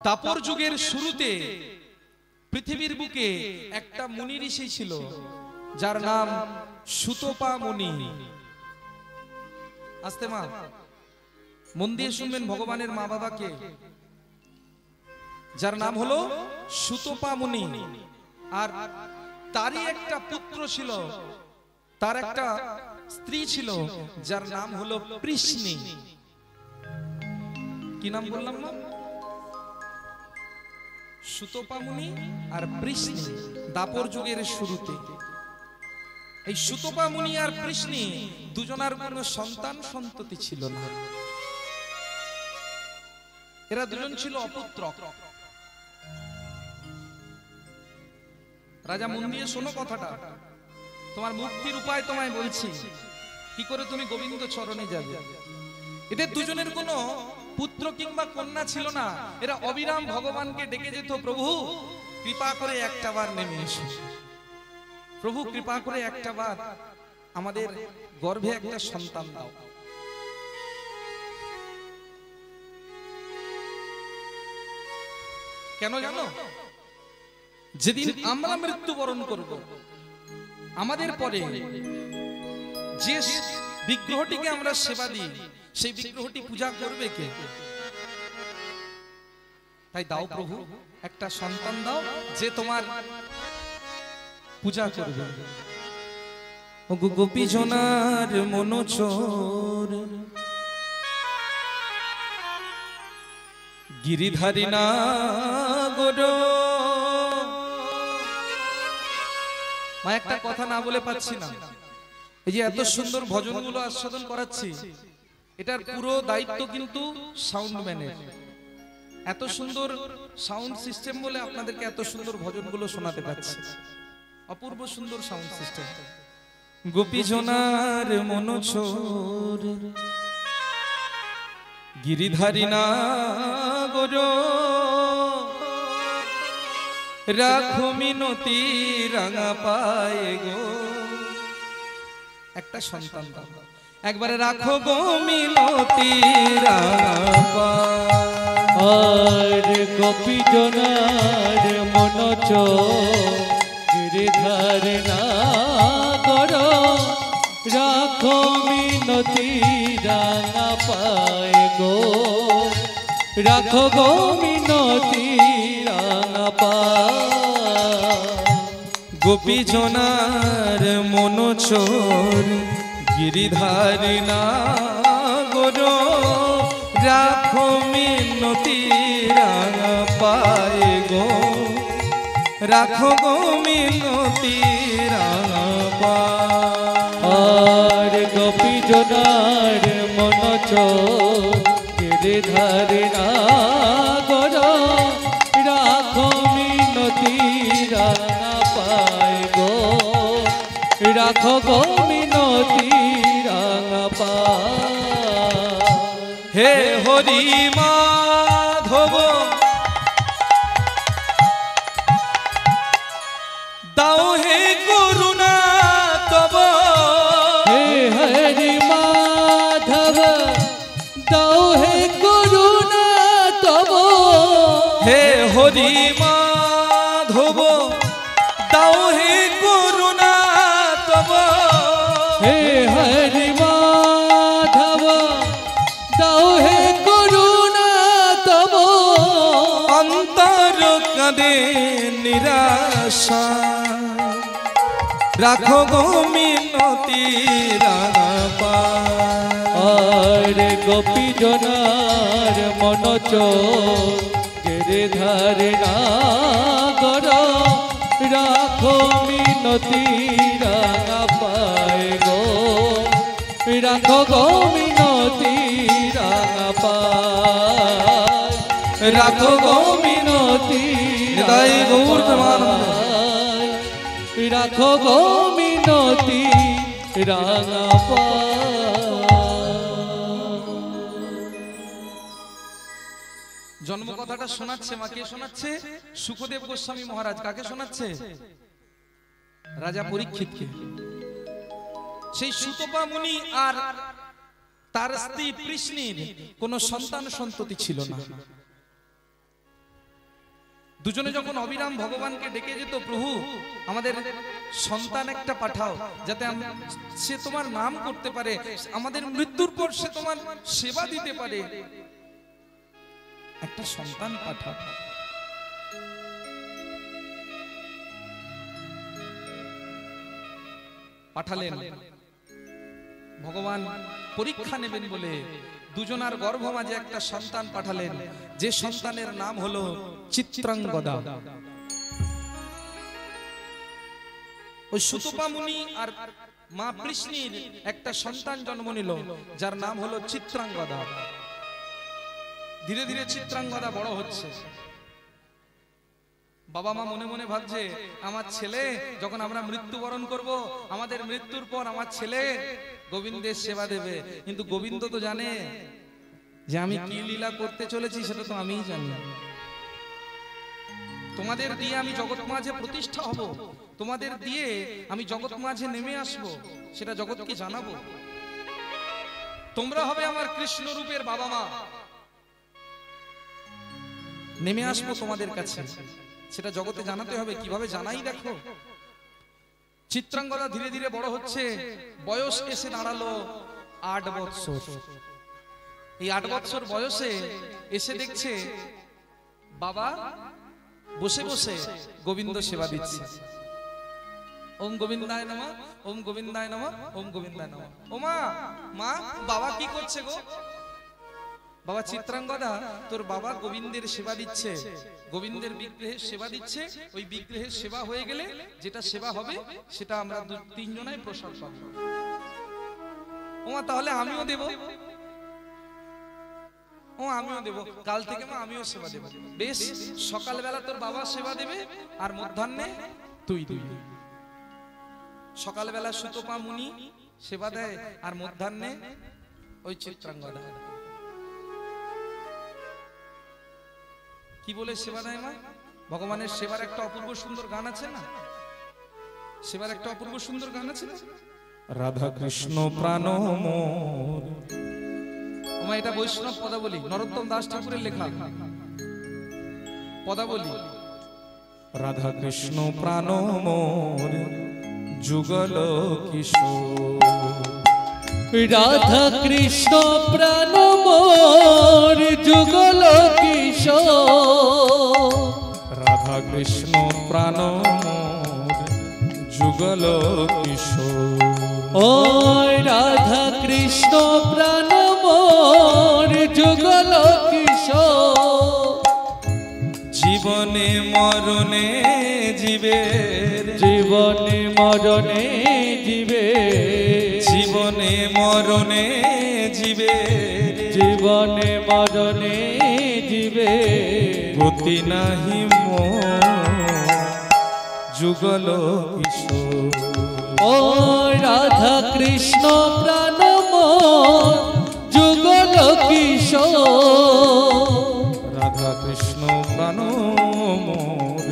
দাপর যুগের শুরুতে পৃথিবীর বুকে একটা মুনি ঋষি ছিল যার নাম সুতপা মুনি। আস্তে মা, মন দিয়ে শুনবেন, ভগবানের মা বাবাকে, যার নাম হলো সুতপা মুনি। আর তারই একটা পুত্র ছিল, তার একটা স্ত্রী ছিল যার নাম হলো পৃষ্ণি। কি নাম বললাম না? সুতপা মুনি আর পৃষ্ণি, দাপর যুগের শুরুতে। এই সুতপা মুনি আর পৃষ্ণি দুজনার কোনো সন্তান সন্ততি ছিল না। এরা দুজন ছিল অপুত্রক। রাজা, মন দিয়ে শোনো কথাটা, তোমার মুক্তির উপায় তোমায় বলছি, কি করে তুমি গোবিন্দ চরণে যাবে। এদের দুজনের কোনো পুত্র কিংবা কন্যা ছিল না। এরা অবিরাম ভগবানকে ডেকে যেত, প্রভু কৃপা করে একটা বার নেমে এসো, প্রভু কৃপা করে একটা বার আমাদের গর্ভে একটা সন্তান দাও। কেন জানো? যেদিন আমরা মৃত্যুবরণ করব, আমাদের পরে যে বিগ্রহটিকে আমরা সেবা দিই, সেই বিগ্রহটি পূজা করবে কে? তাই দাও প্রভু, একটা সন্তান দাও যে তোমার পূজা করবে। ও গোপী জনার মনোচর গিরিধারী না গোরো। মা, একটা কথা না বলে পাচ্ছি না। এই যে এত সুন্দর ভজনগুলো আস্বাদন করাচ্ছি, এটার পুরো দায়িত্ব কিন্তু সাউন্ডম্যানের। এত সুন্দর সাউন্ড সিস্টেম বলে আপনাদেরকে এত সুন্দর ভজনগুলো শোনাতে পারছি। অপূর্ব সুন্দর সাউন্ড সিস্টেম। গোপী জনার মনোচর গিরিধারী না গোরো, রাখো মিনতি রাঙা পায়ে গো। একটা সন্তান দাও, একবারে রাখো গো মিনতি রাঙা পায়ে। গোপী জনার মনোচর গিরিধারী না গোরো, রাখো মিনতি রাঙা পায়ে গো, রাখো গো মিনতি রাঙা পায়ে। গোপী জনার মনোচর গিরিধারী না গোরো, রাখো মিনতি রাঙা পায়ে গো, রাখো গো মিনতি রাঙা পায়ে। গোপী জনার মনোচর গিরিধারী না গোরো, রাখো মিনতি রাঙা পায়ে গো, রাখো গো মিনতি রাঙা পায়ে। হে হরি মাধব দাও হে করুণা তব, হে হরি মাধব দাও হে করুণা তব, হে হরি মাধব দাও হে করুণা তব, হে হরি মাধব দাও হে করুণা তব। অন্তর কাঁদে নিরাশা, রাখো গো মিনতি রাঙা পায়ে। গোপী জনার মনোচর গিরিধারী না গোরো, রাখো মিনতি রাঙা পায়ে গো, রাখো গো মিনতি রাঙা পায়ে, রাখো গো মিনতি রাখো গো মিনতি রাঙা পায়ে। জন্ম কথাটা শোনাচ্ছে মা, কে শোনাচ্ছে? সুখদেব গোস্বামী মহারাজ। কাকে শোনাচ্ছে? রাজা পরীক্ষিতকে। সেই সুতপা মুনি আর তার স্ত্রী পৃষ্ণির কোনো সন্তান সন্ততি ছিল না। দুজনে যখন অবিরাম ভগবানকে ডেকে যেত, প্রভু আমাদের সন্তান একটা পাঠাও, যাতে সে তোমার নাম করতে পারে, আমাদের মৃত্যুর পর সে তোমার সেবা দিতে পারে, একটা সন্তান পাঠাও। পাঠালেন। ভগবান পরীক্ষা নেবেন বলে দুজনার গর্ভ মাঝে একটা সন্তান পাঠালেন, যে সন্তানের নাম হলো চিত্রাঙ্গদা। ওই সুতপা মুনি আর মা বৃষ্ণির একটা সন্তান জন্ম নিল, যার নাম হলো চিত্রাঙ্গদা। ধীরে ধীরে চিত্রাঙ্গদা বড় হচ্ছে। বাবা মা মনে মনে ভাবছে, আমার ছেলে যখন আমরা মৃত্যুবরণ করব, আমাদের মৃত্যুর পর আমার ছেলে গোবিন্দের সেবা দেবে। কিন্তু গোবিন্দ তো জানে যে আমি কি লীলা করতে চলেছি, সেটা তো আমিই জানি। তোমাদের দিয়ে আমি জগৎ মাঝে প্রতিষ্ঠা হব, তোমাদের দিয়ে আমি জগৎ মাঝে নেমে আসব, সেটা জগৎকে জানাবো। তোমরা হবে আমার কৃষ্ণ রূপের বাবা মা, নেমে আসবো তোমাদের কাছে, সেটা জগতে জানাতে হবে। কিভাবে জানাই দেখো। চিত্রাঙ্গদা ধীরে ধীরে বড় হচ্ছে, বয়স এসে দাঁড়ালো 8 বছর। এই 8 বছর বয়সে এসে দেখছে বাবা বসে বসে গোবিন্দ সেবা দিচ্ছে। ওম গোবিন্দায় নমঃ, ওম গোবিন্দায় নমঃ, ওম গোবিন্দায় নমঃ। ও মা, মা বাবা কি করছে গো? বাবা চিত্রাঙ্গদা, তোর বাবা গোবিন্দের সেবা দিচ্ছে, গোবিন্দের বিগ্রহের সেবা দিচ্ছে। ওই বিগ্রহের সেবা হয়ে গেলে যেটা সেবা হবে, সেটা আমরা 2-3 জনাই প্রসাদ পাবো। ওমা তাহলে আমিও দেব। ও আমিও দেব, কাল থেকে মা আমিও সেবা দেব। বেশ, সকালবেলা তোর বাবা সেবা দেবে, আর মধ্যাহ্নে তুই দিবি। সকালবেলা সুতপা মুনি সেবা দেয়, আর মধ্যাহ্নে ওই চিত্রাঙ্গদা। কি বলে সেবা দেয় মা? ভগবানের সেবার একটা অপূর্ব সুন্দর গান আছে না? সেবার একটা অপূর্ব সুন্দর গান আছে না? রাধা কৃষ্ণ প্রাণ মোর। ওমা এটা বৈষ্ণব পদাবলী, নরোত্তম দাস ঠাকুরের লেখা পদাবলী। রাধা কৃষ্ণ প্রাণ মোর যুগল কিশোর। রাধা কৃষ্ণ প্রাণ মোর যুগল কিশোর। রাধা কৃষ্ণ প্রাণ মোর যুগল কিশোর। ও রাধা কৃষ্ণ প্রাণ মোর যুগল কিশোর। জীবনে মরণে জীবের, জীবনে মরণে জীবে, জীবনে মরণে জীবের, জীবনে মরণে জীবে। গতি নাহি মোর যুগল কিশোর। ও রাধা কৃষ্ণ প্রাণ মোর যুগল কিশোর। রাধা কৃষ্ণ প্রাণ মোর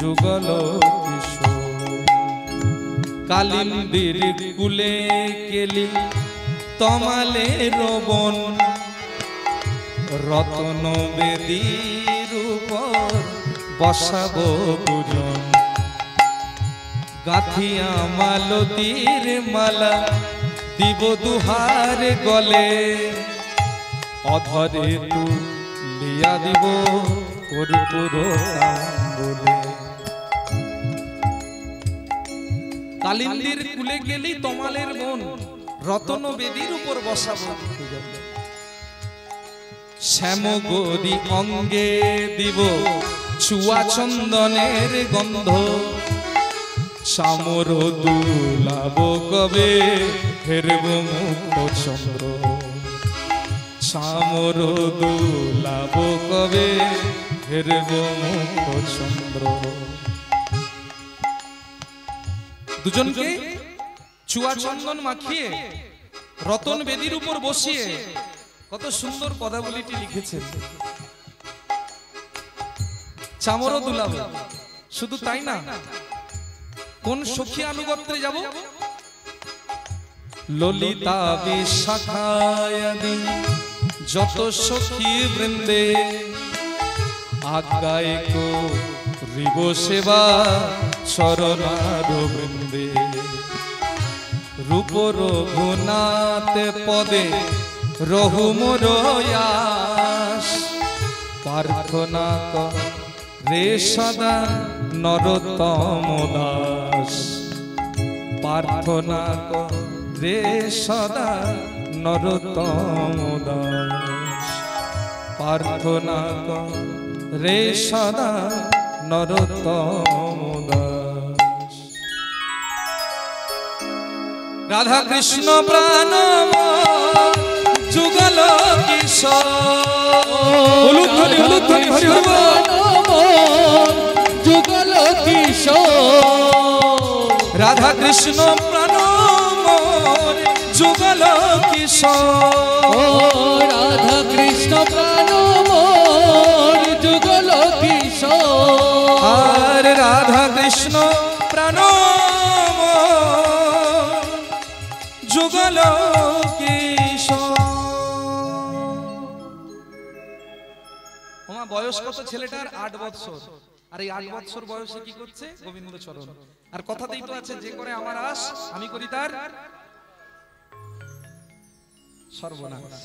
যুগল কিশোর। কালিন্দির কুলে কেলি তমালের বন, রতন বেদীর উপর বসাবো দুজন। গাঁথিয়া মালতীর মালা দিব দুহার গলে, অধরে তু লিয়া দিব কর্পূর তাম্বুলে। কালিন্দির কুলে গেলি তমালের বন, রতন বেদীর উপর বসাবো। শ্যামগরি অঙ্গে দিব ছুয়া চন্দনের গন্ধ, চামর দুলাব কবে ফেরব মুখ চন্দ্র। চামর দুলাব কবে ফেরব মুখ চন্দ্র। দুজনকে চুয়া চন্দন মাখিয়ে রতন বেদীর উপর বসিয়ে কত সুন্দর পদাবলীটি লিখেছেন। চামর দুলাব, শুধু তাই না, কোন সখী আনুগত্যে যাব? ললিতা বিশাখায়াদি যত সখী বৃন্দে, আজ্ঞায় করিব সেবা শরণার বৃন্দে রূপ রঘুনাথ পদে রহু মোর আশ প্রার্থনা রে সদা নরোত্তম দাস প্রার্থনা রে সদা নরোত্তম দাস প্রার্থনা রে সদা নরোত্তম দাস। রাধা কৃষ্ণ প্রাণ যুগল কিশোর উলুধ্বনি উলুধ্বনি হরি হরি যুগল কিশোর রাধা কৃষ্ণ প্রাণ যুগল কিশোর রাধা কৃষ্ণ প্রাণ যুগল কিশোর আর রাধা কৃষ্ণ প্রাণ যুগল কিশোর। ওমা বয়স কত ছেলেটার? 8 বছর। আর এই 8 বছর বয়সে কি করছে? গোবিন্দ চরণ। আর কথাতেই তো আছে, যে করে আমার আশ আমি করি তার সর্বনাশ।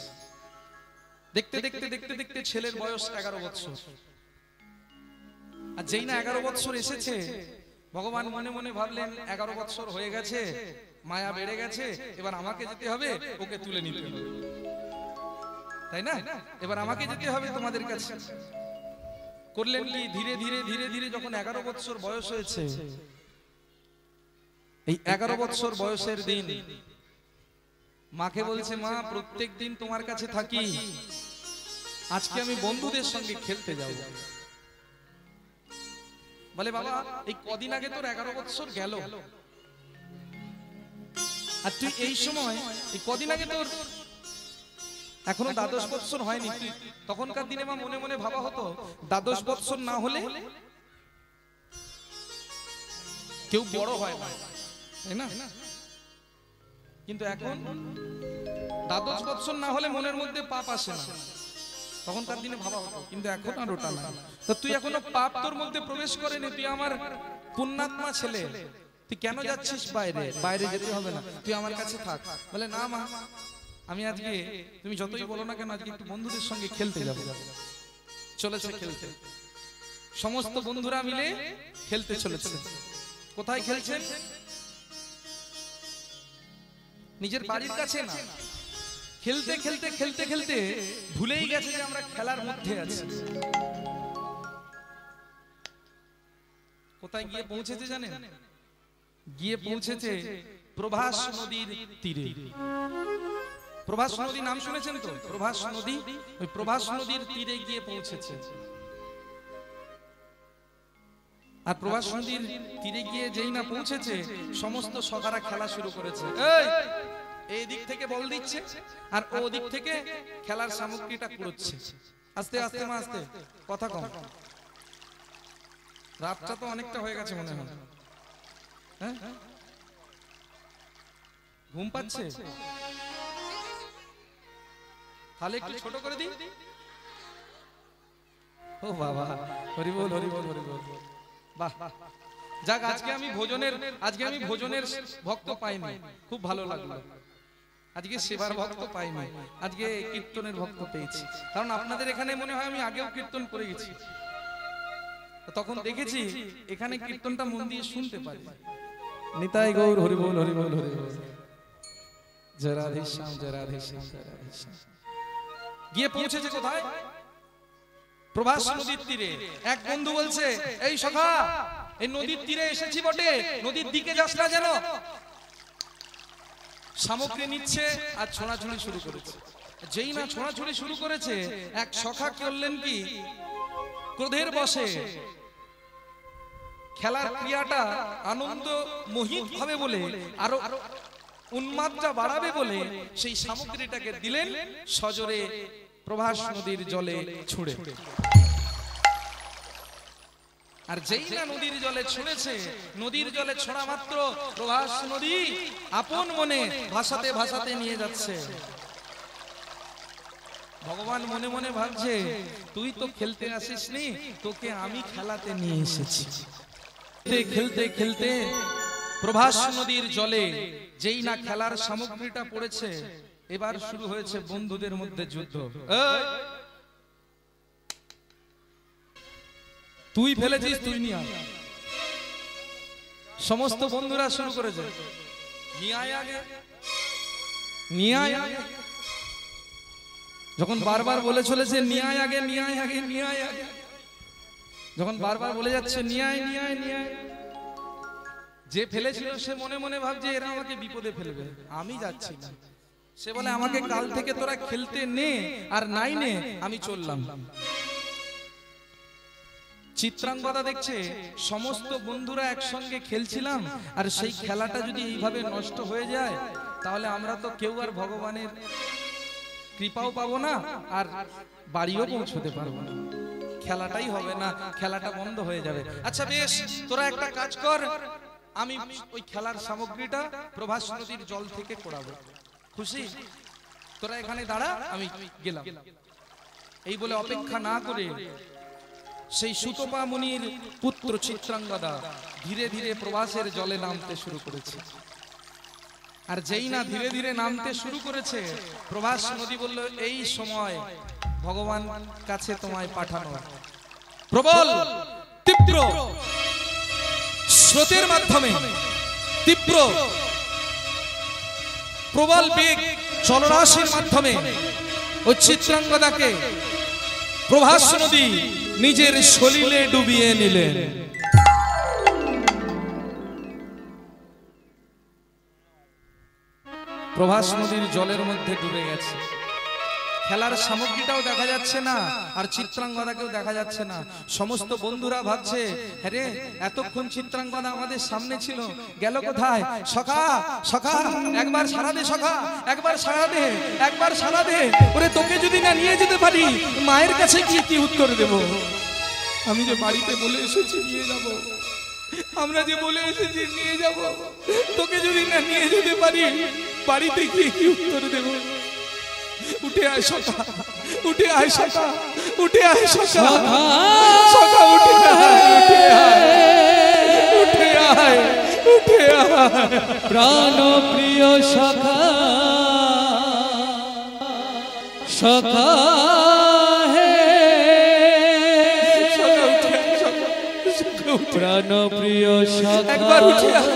দেখতে দেখতে দেখতে দেখতে ছেলের বয়স 11 বছর। আর যেই না 11 বছর এসেছে, ভগবান মনে মনে ভাবলেন 11 বছর হয়ে গেছে, মায়া বেড়ে গেছে, এবার আমাকে যেতে হবে, ওকে তুলে নিতে হবে, তাই না? এবার আমাকে যেতে হবে তোমাদের কাছে। করলেন কি? ধীরে ধীরে ধীরে ধীরে যখন 11 বছর বয়স হয়েছে, এই 11 বছর বয়সের দিন মাকে বলছে, মা প্রত্যেক দিন তোমার কাছে থাকি, আজকে আমি বন্ধুদের সঙ্গে খেলতে যাব। বলে, বাবা এই কদিন আগে তোর 11 বছর গেল, আর তুই এই সময়, এই কদিন আগে তোর এখনো 12 বছর হয়নি। তখনকার দিনে মা মনে মনে ভাবা হতো, 12 বছর না হলে কেউ বড় হয় না, তাই না? কিন্তু এখন 12 বছর না হলে মনের মধ্যে পাপ আসে না, তখনকার দিনে ভাবা হতো। কিন্তু এখন আর ওটা না। তো তুই এখনো পাপ তোর মধ্যে প্রবেশ করেনি, তুই আমার পুণ্যাত্মা ছেলে, তুই কেন যাচ্ছিস বাইরে? বাইরে যেতে হবে না, তুই আমার কাছে থাক। বলে, না মা, আমি আজকে, তুমি যতই বলো না কেন, আজকে একটু বন্ধুদের সঙ্গে খেলতে যাব। চলেছে খেলতে, সমস্ত বন্ধুরা মিলে খেলতে চলেছে। কোথায় খেলছেন? নিজের বাড়ির কাছে না। খেলতে খেলতে খেলতে খেলতে ভুলেই গেছে যে আমরা খেলার মধ্যে আছি। কোথায় গিয়ে পৌঁছেছে জানেন? গিয়ে পৌঁছেছে প্রভাস নদীর তীরে। প্রভাস নদী নাম শুনেছেন তো? প্রভাস নদী, ওই প্রভাস নদীর তীরে গিয়ে পৌঁছেছে। আর প্রভাস নদীর তীরে গিয়ে যেই না পৌঁছেছে, সমস্ত সখারা খেলা শুরু করেছে। এই দিক থেকে বল দিচ্ছে, আর ও দিক থেকে খেলার সামগ্রীটা কুড়োচ্ছে। আস্তে আস্তে মা, আস্তে, কথা কম। রাতটা তো অনেকটা হয়ে গেছে মনে হয়। হ্যাঁ, ঘুম পাচ্ছে? তাহলে একটু ছোট করে দিই। ও বাবা, হরি বল হরি বল হরি বল। বাহ, যাক, আজকে আমি ভোজনের ভক্ত পাইনি, খুব ভালো লাগলো। আজকে সেবার ভক্ত পাইনি, আজকে কীর্তনের ভক্ত পেয়েছি। কারণ আপনাদের এখানে মনে হয় আমি আগেও কীর্তন করে গেছি, তখন দেখেছি এখানে কীর্তনটা মন দিয়ে শুনতে পারি। নিতাই গৌর হরি বল হরি বল হরি বল। জয় রাধে শ্যাম, জয় রাধে শ্যাম, জয় রাধে শ্যাম। গিয়ে পৌঁছেছে কোথায়? প্রভাস নদীর তীরে। এক বন্ধু বলছে, এই সখা, এই নদীর তীরে এসেছি বটে, নদীর দিকে যাস না যেন। সামগ্রী নিচ্ছে আর ছোঁড়াছুড়ি শুরু করেছে। যেই না ছোঁড়াছুড়ি শুরু করেছে, এক সখা করলেন কি, ক্রোধের বশে খেলার ক্রিয়াটা আনন্দ মোহিত হবে বলে, আরো উন্মাদটা বাড়াবে বলে, সেই সামগ্রীটাকে দিলেন সজোরে প্রভাস নদীর জলে ছুঁড়ে। আর যেই না নদীর জলে ছুঁড়েছে, নদীর জলে ছোঁড়া মাত্র প্রভাস নদী আপন মনে ভাসাতে ভাসাতে নিয়ে যাচ্ছে। ভগবান মনে মনে ভাবছে তুই তো খেলতে আসিসনি, তোকে আমি খেলাতে নিয়ে এসেছি। খেলতে খেলতে প্রভাস নদীর জলে যেই না খেলার সামগ্রীটা পড়েছে, এবার শুরু হয়েছে বন্ধুদের মধ্যে যুদ্ধ। তুই ফেলেছিস, তুই নিয়ে আয়। সমস্ত বন্ধুরা শুরু করেছে, নিয়ে আয় আগে, নিয়ে আয় আগে। যখন বারবার বলে চলেছে নিয়ে আয় আগে, নিয়ে আয় আগে, নিয়ে আয় আগে, যখন বারবার বলে যাচ্ছে নিয়ে আয়, নিয়ে আয়, নিয়ে আয়, যে ফেলেছিল সে মনে মনে ভাবছে এরা আমাকে বিপদে ফেলবে, আমি যাচ্ছি না। সে বলে আমাকে কাল থেকে তোরা খেলতে নে, আর নাই নে আমি চললাম। চিত্রাঙ্গদা দেখছে সমস্ত বন্ধুরা একসঙ্গে খেলছিলাম, আর সেই খেলাটা যদি এইভাবে নষ্ট হয়ে যায়, তাহলে আমরা তো কেউ আর ভগবানের কৃপাও পাবো না, আর বাড়িও পৌঁছতে পারবো না, খেলাটাই হবে না, খেলাটা বন্ধ হয়ে যাবে। আচ্ছা বেশ, তোরা একটা কাজ কর, আমি ওই খেলার সামগ্রীটা প্রভাস নদীর জল থেকে কোড়াবো। খুশি? তোরা এখানে দাঁড়া, আমি গেলাম। এই বলে অপেক্ষা না করে সেই সুতপা মুনির পুত্র চিত্রাঙ্গদা ধীরে ধীরে প্রভাসের জলে নামতে শুরু করেছে। আর যেই না ধীরে ধীরে নামতে শুরু করেছে, প্রভাস নদী বলল এই সময় ভগবান কাছে তোমায় পাঠানো। প্রবল তীব্র স্রোতের মাধ্যমে, তীব্র প্রবল বেগ জলরাশির মাধ্যমে ওই চিত্রাঙ্গদাকে প্রভাস নদী নিজের সলিলে ডুবিয়ে নিলেন। প্রভাস নদীর জলের মধ্যে ডুবে গেছে। খেলার সামগ্রীটাও দেখা যাচ্ছে না, আর চিত্রাঙ্গদাকেও দেখা যাচ্ছে না। সমস্ত বন্ধুরা ভাবছে, আরে এতক্ষণ চিত্রাঙ্গদা আমাদের সামনে ছিল, গেল কোথায়? সখা, সখা, একবার সারা দে, সখা, একবার সারা দে, একবার সারা দে। ওরে তোকে যদি না নিয়ে যেতে পারি, মায়ের কাছে গিয়ে কি উত্তর দেব? আমি যে বাড়িতে বলে এসেছি নিয়ে যাব, আমরা যে বলে এসেছি নিয়ে যাব, তোকে যদি না নিয়ে যেতে পারি, বাড়িতে গিয়ে কি উত্তর দেব? উঠে আয় সখা, উঠে আয় সখা, উঠে আয় সখা, সখা উঠে আয়, উঠে আয়, উঠে আয়, উঠে আয়, প্রাণ প্রিয় সখা, সখা হে, সখা উঠে আয়, সখা, প্রাণ প্রিয় সখা, একবার উঠে আয়,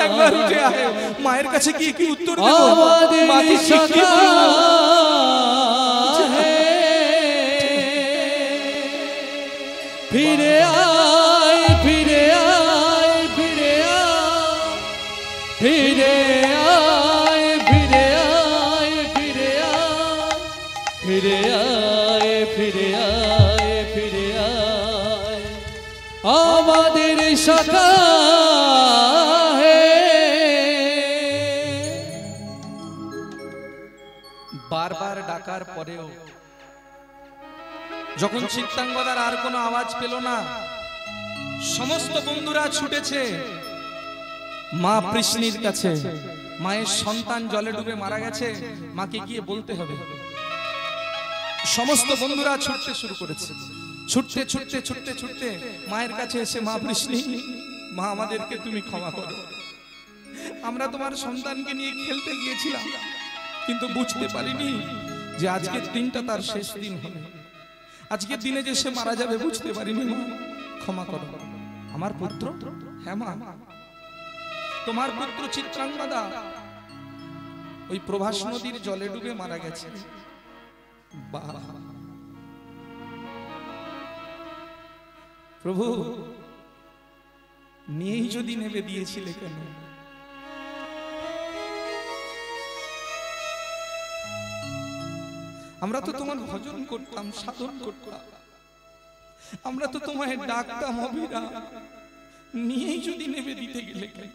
একবার উঠে আয়। মায়ের কাছে গিয়ে কি উত্তর দেব? আমাদের সখা হে, ফিরে আয়, ফিরে আয়, ফিরে আয়, ফিরে আয়, ফিরে আয়, ফিরে আয়, ফিরে আয়, ফিরে আয়, ফিরে আয়, আমাদের সখা হে। বারবার ডাকার পরেও যখন চিত্রাঙ্গদার আর কোনো আওয়াজ পেল না, সমস্ত বন্ধুরা ছুটেছে মা কৃষ্ণীর কাছে। মায়ের সন্তান জলে ডুবে মারা গেছে, মাকে গিয়ে বলতে হবে। সমস্ত বন্ধুরা ছুটতে শুরু করেছে, ছুটতে ছুটতে ছুটতে ছুটতে মায়ের কাছে এসে, মা কৃষ্ণী, মা আমাদেরকে তুমি ক্ষমা করো, আমরা তোমার সন্তানকে নিয়ে খেলতে গিয়েছিলাম, কিন্তু বুঝতে পারিনি যে আজকের দিনটা তার শেষ দিন হবে, আজকের দিনে যে সে মারা যাবে বুঝতে পারিনি, মা ক্ষমা করো। আমার পুত্র? হ্যাঁ মা, তোমার পুত্র চিত্রাঙ্গদা ওই প্রভাস নদীর জলে ডুবে মারা গেছে। বাহ প্রভু, নিয়েই যদি নেবে দিয়েছিলে কেন? আমরা তো তোমার ভজন করতাম, সাধন করতাম, আমরা তো তোমায় ডাকতাম অবিরা, নিয়েই যদি নেবে দিতে গেলে কেন?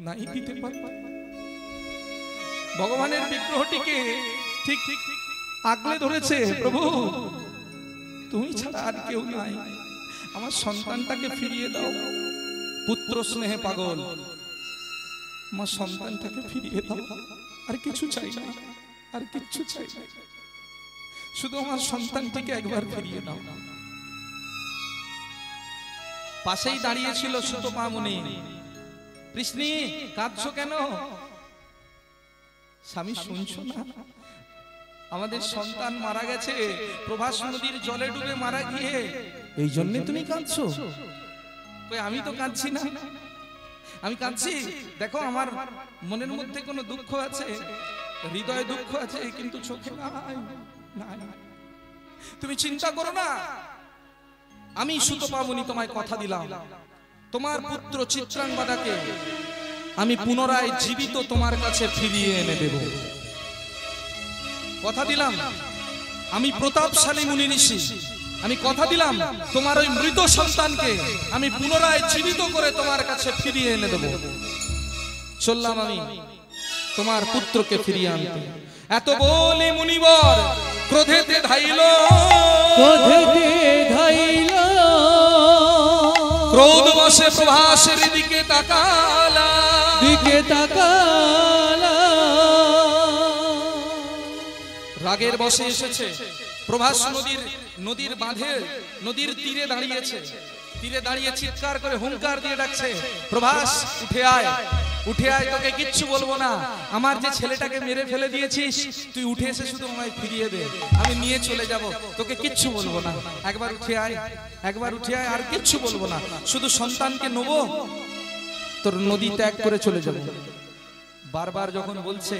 নাই দিতে পারবে। ভগবানের বিগ্রহটিকে ঠিক ঠিক আগলে ধরেছে, প্রভু তুমি ছাড়া আর কেউ নাই, আমার সন্তানটাকে ফিরিয়ে দাও। পুত্র স্নেহে পাগল, আমার সন্তানটাকে ফিরিয়ে দাও। আর কিছু চাই না, আর কিছু চাই না, শুধু আমার সন্তানটিকে একবার ফিরিয়ে দাও। পাশেই দাঁড়িয়েছিল সুতপা মুনি। কৃষ্ণী, কাঁদছো কেন? স্বামী, শুনছো না? আমাদের সন্তান মারা গেছে প্রভাস নদীর জলে ডুবে মারা গিয়ে, এই জন্য তুমি কাঁদছো? আমি তো কাঁদছি না, আমি কাঁদছি দেখো আমার মনের মধ্যে কোনো দুঃখ আছে, হৃদয়ে দুঃখ আছে, কিন্তু চোখে নাই। তুমি চিন্তা করো না, আমি সুতপা মুনি তোমায় কথা দিলাম, তোমার পুত্র চিত্রাঙ্গদাকে আমি পুনরায় জীবিত তোমার কাছে ফিরিয়ে এনে দেব। কথা দিলাম, আমি প্রতাপশালী মুনি ঋষি, আমি কথা দিলাম তোমার ওই মৃত সন্তানকে আমি পুনরায় জীবিত করে তোমার কাছে ফিরিয়ে এনে দেব। চললাম আমি তোমার পুত্রকে ফিরিয়ে আনতে। এত বলে মুনিবর ক্রোধেতে ধাইল, ক্রোধেতে ধাইল, ক্রোধ বশে প্রভাসের দিকে তাকালা, দিকে তাকালা। রাগের বশে এসেছে প্রভাস নদীর বাঁধে, নদীর তীরে দাঁড়িয়েছে, তীরে দাঁড়িয়ে চিৎকার করে হুঙ্কার দিয়ে ডাকছে, প্রভাস উঠে আয়, উঠে আয়, তোকে কিচ্ছু বলবো না, আমার যে ছেলেটাকে মেরে ফেলে দিয়েছিস তুই উঠে এসে শুধু আমায় ফিরিয়ে দে, আমি নিয়ে চলে যাব, তোকে কিচ্ছু বলবো না, একবার উঠে আয়, একবার উঠে আয়, আর কিচ্ছু বলবো না, শুধু সন্তানকে নেবো, তোর নদী ত্যাগ করে চলে যাবো। বারবার যখন বলছে,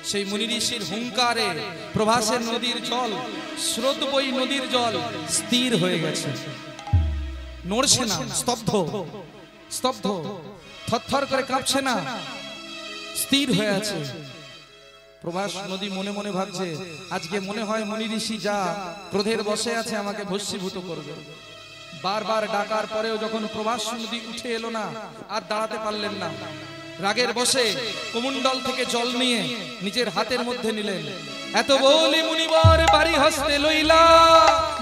সেই মুনি ঋষির হুঙ্কারে প্রভাসের নদীর জল, স্রোত বই নদীর জল স্থির হয়ে গেছে, নড়ছে না, স্তব্ধ, স্তব্ধ, থরথর করে কাঁপছে না, স্থির হয়ে আছে। প্রভাস নদী মনে মনে ভাবছে, আজকে মনে হয় মুনি ঋষি যা ক্রোধের বশে আছে আমাকে ভস্মীভূত করবে। বারবার ডাকার পরেও যখন প্রভাস নদী উঠে এলো না, আর দাঁড়াতে পারলেন না, রাগের বশে কুমণ্ডল থেকে জল নিয়ে নিজের হাতের মধ্যে নিলেন। এত বলি মুনিবর বাড়ি হস্তে লইলা,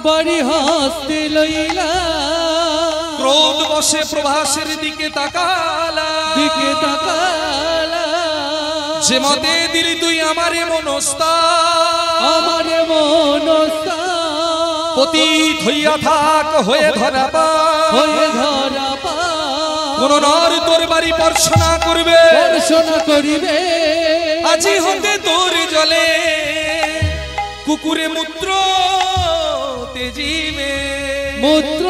বাড়ি হস্তে লইলা, ক্রোধ বশে প্রভাসের দিকে তাকালা, দিকে তাকালা। যে মতে দিলি তুই আমারে মনস্তা, আমারে মনস্তা, পতিত হইয়া থাক হয়ে ধরা পা, হয়ে ধরা পা। কোন নর তোর বাড়ি পর্ষণা করবে, পর্ষণা করিবে, আজি হতে তোর জলে কুকুরে মূত্র তেজিবে, মূত্র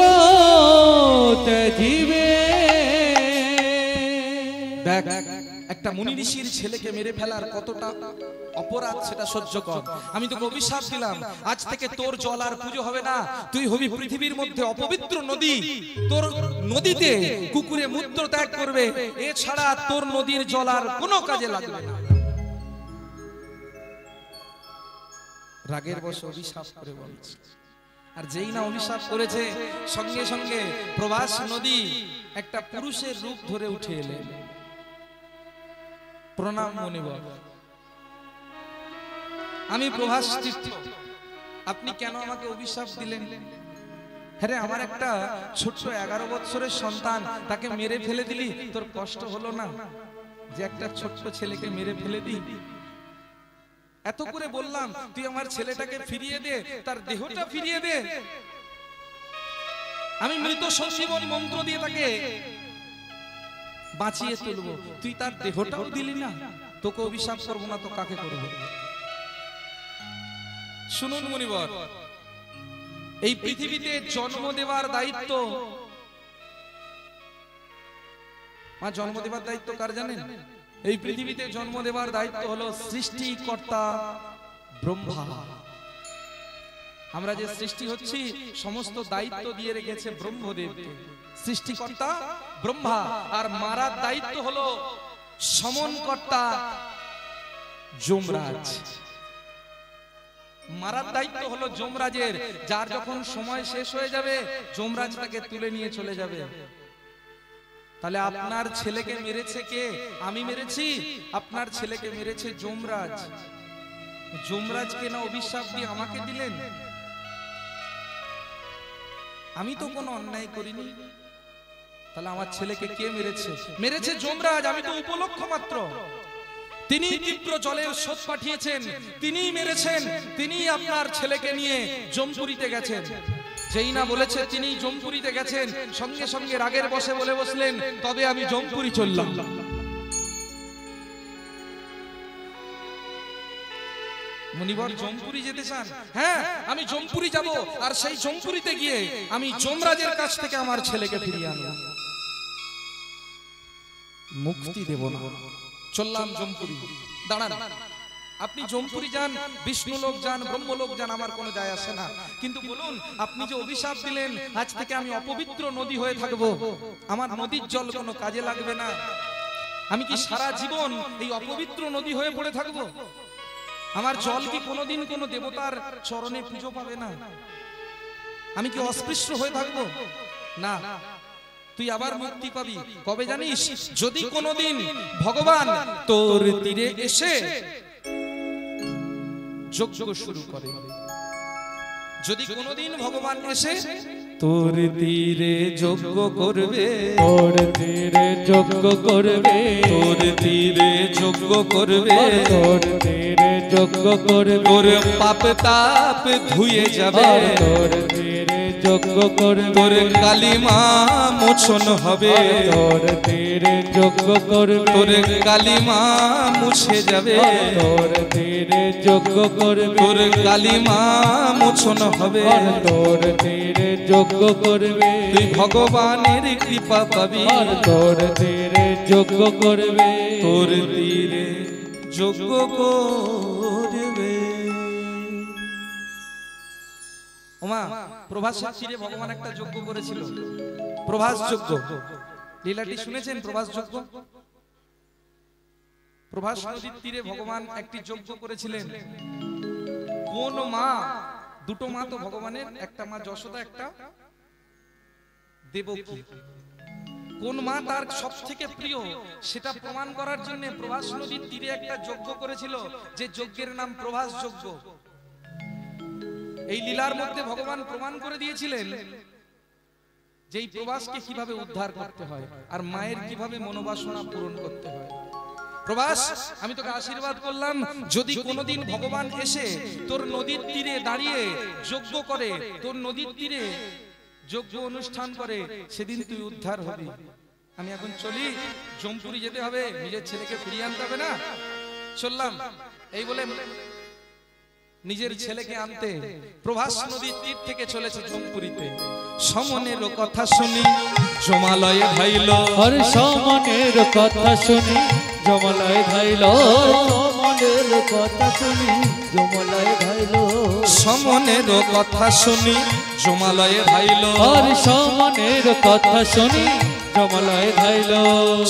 তেজিবে। দেখ, একটা মুনি ঋষির ছেলেকে মেরে ফেলার কতটা অপরাধ সেটা সহ্য কর। আমি তোকে অভিশাপ দিলাম, আজ থেকে তোর জল আর পুজো হবে না, তুই হবি পৃথিবীর মধ্যে অপবিত্র নদী, তোর নদীতে কুকুরে মূত্র ত্যাগ করবে, এছাড়া তোর নদীর জল আর কোনো কাজে লাগবে না। রাগের বশে অভিশাপ করে বলছে, আর যেই না অভিশাপ করেছে সঙ্গে সঙ্গে প্রভাস নদী একটা পুরুষের রূপ ধরে উঠে এলেন। প্রণাম মুনিবর, আমি প্রভাস তীর্থ, আপনি কেন আমাকে অভিশাপ দিলেন? হ্যাঁ, আমার একটা ছোট্ট 11 বছরের সন্তান, তাকে মেরে ফেলে দিলি, তোর কষ্ট হলো না যে একটা ছোট্ট ছেলেকে মেরে ফেলে দি? এত করে বললাম তুই আমার ছেলেটাকে ফিরিয়ে দে, তার দেহটা ফিরিয়ে দে, আমি মৃত সঞ্জীবন মন্ত্র দিয়ে তাকে বাঁচিয়ে তুলবো, তুই তার দেহটাও দিলি না। তোকে অভিশাপ করবো না তো কাকে করবো? শুনুন মুনিবর, এই পৃথিবীতে জন্ম দেওয়ার দায়িত্ব, মা জন্ম দেওয়ার দায়িত্ব কার জানেন? এই পৃথিবীতে জন্ম দেওয়ার দায়িত্ব হলো সৃষ্টিকর্তা ব্রহ্মা। আমরা যে সৃষ্টি হচ্ছি সমস্ত দায়িত্ব দিয়ে রেখেছে ব্রহ্মদেবকে, সৃষ্টিকর্তা ব্রহ্মা, আর মারার দায়িত্ব হলো সমনকর্তা যমরাজ। মারার দায়িত্ব হলো যমরাজের, যার যখন সময় শেষ হয়ে যাবে যমরাজ তাকে তুলে নিয়ে চলে যাবে। তাহলে আপনার ছেলেকে মেরেছে কে? আমি মেরেছি? আপনার ছেলেকে মেরেছে যমরাজ। যমরাজকে না অভিশাপ দিয়ে আমাকে দিলেন? আমি তো কোনো অন্যায় করিনি, তাহলে আমার ছেলেকে কে মেরেছে? মেরেছে যমরাজ, আমি তো উপলক্ষ মাত্র। তিনি তীব্র জলের স্রোত পাঠিয়েছেন, তিনি মেরেছেন, তিনি আপনার ছেলেকে নিয়ে জমপুরিতে গেছেন। যেই না বলেছে তিনি জমপুরিতে গেছেন, সঙ্গে সঙ্গে রাগের বসে বলে বসলেন, তবে আমি জমপুরি চললাম। মুনিবর জমপুরি যেতে চান? হ্যাঁ, আমি জমপুরি যাব, আর সেই জমপুরিতে গিয়ে আমি যমরাজের কাছ থেকে আমার ছেলেকে ফিরিয়ে আনবো, মুক্তি দেব না। চললাম জমপুরি। দাঁড়ান, আপনি জমপুরি যান, বিষ্ণুলোক যান, ব্রহ্মলোক যান, আমার কোনো যায় আসে না, কিন্তু বলুন আপনি যে অভিশাপ দিলেন আজ থেকে আমি অপবিত্র নদী হয়ে থাকবো, আমার নদীর জল কোনো কাজে লাগবে না, আমি কি সারা জীবন এই অপবিত্র নদী হয়ে পড়ে থাকবো? আমার জল কি কোনোদিন কোনো দেবতার চরণে পুজো পাবে না? আমি কি অস্পৃশ্য হয়ে থাকবো? না, তুই আবার মুক্তি পাবি। কবে জানিস? যদি কোনোদিন ভগবান তোর তীরে এসে যজ্ঞ শুরু করে, যদি কোনোদিন ভগবান এসে তোর তীরে যজ্ঞ করবে, তোর তীরে যজ্ঞ করবে, তোর তীরে যজ্ঞ করবে, তোর তীরে যজ্ঞ করবে, তোর পাপ তাপ ধুয়ে যাবে, তোর তীরে যজ্ঞ করবে, তোর কালিমা মোছন হবে, তোর তীরে যজ্ঞ করবে, তোর কালিমা মুছে যাবে, তোর তীরে যজ্ঞ করবে, তোর কালিমা মোছন হবে, তোর তীরে যজ্ঞ করবে, তুই ভগবানের কৃপা পাবি, তোর তীরে যজ্ঞ করবে, তোর তীরে যজ্ঞ করবে। ওমা, প্রভাসের তীরে ভগবান একটা যজ্ঞ করেছিল, প্রভাস যজ্ঞ। লীলাটি শুনেছেন? প্রভাস যজ্ঞ। প্রভাস নদীর তীরে ভগবান একটি যজ্ঞ করেছিলেন। কোন মা, দুটো মা তো ভগবানের, একটা মা যশোদা, একটা দেবকী। কোন মা তার সব থেকে প্রিয় সেটা প্রমাণ করার জন্য প্রভাস নদীর তীরে একটা যজ্ঞ করেছিল, যে যজ্ঞের নাম প্রভাস যজ্ঞ। এই লীলার মধ্যে ভগবান প্রমাণ করে দিয়েছিলেন যে এই প্রভাসকে কিভাবে উদ্ধার করতে হয়, আর মায়ের কিভাবে মনোবাসনা পূরণ করতে হয়। প্রভাস, আমি তোকে আশীর্বাদ করলাম, যদি কোনোদিন ভগবান এসে তোর নদীর তীরে দাঁড়িয়ে যজ্ঞ করে, তোর নদীর তীরে যজ্ঞ অনুষ্ঠান করে, সেদিন তুই উদ্ধার হবি। আমি এখন চলি, জমপুরি যেতে হবে, নিজের ছেলেকে ফিরিয়ে আনতে হবে না? চললাম। এই বলে নিজের ছেলেকে আনতে প্রভাস নদীর তীর থেকে চলেছে জমপুরিতে। সমনের কথা শুনি জমালয়ে ধাইল, আর সমনের কথা শুনি জমালয়ে ধাইল, সমনের কথা শুনি জমালয়ে ধাইল, সমনের কথা শুনি জমালয়ে ধাইল, আর সমনের কথা শুনি জমালয়ে ধাইল,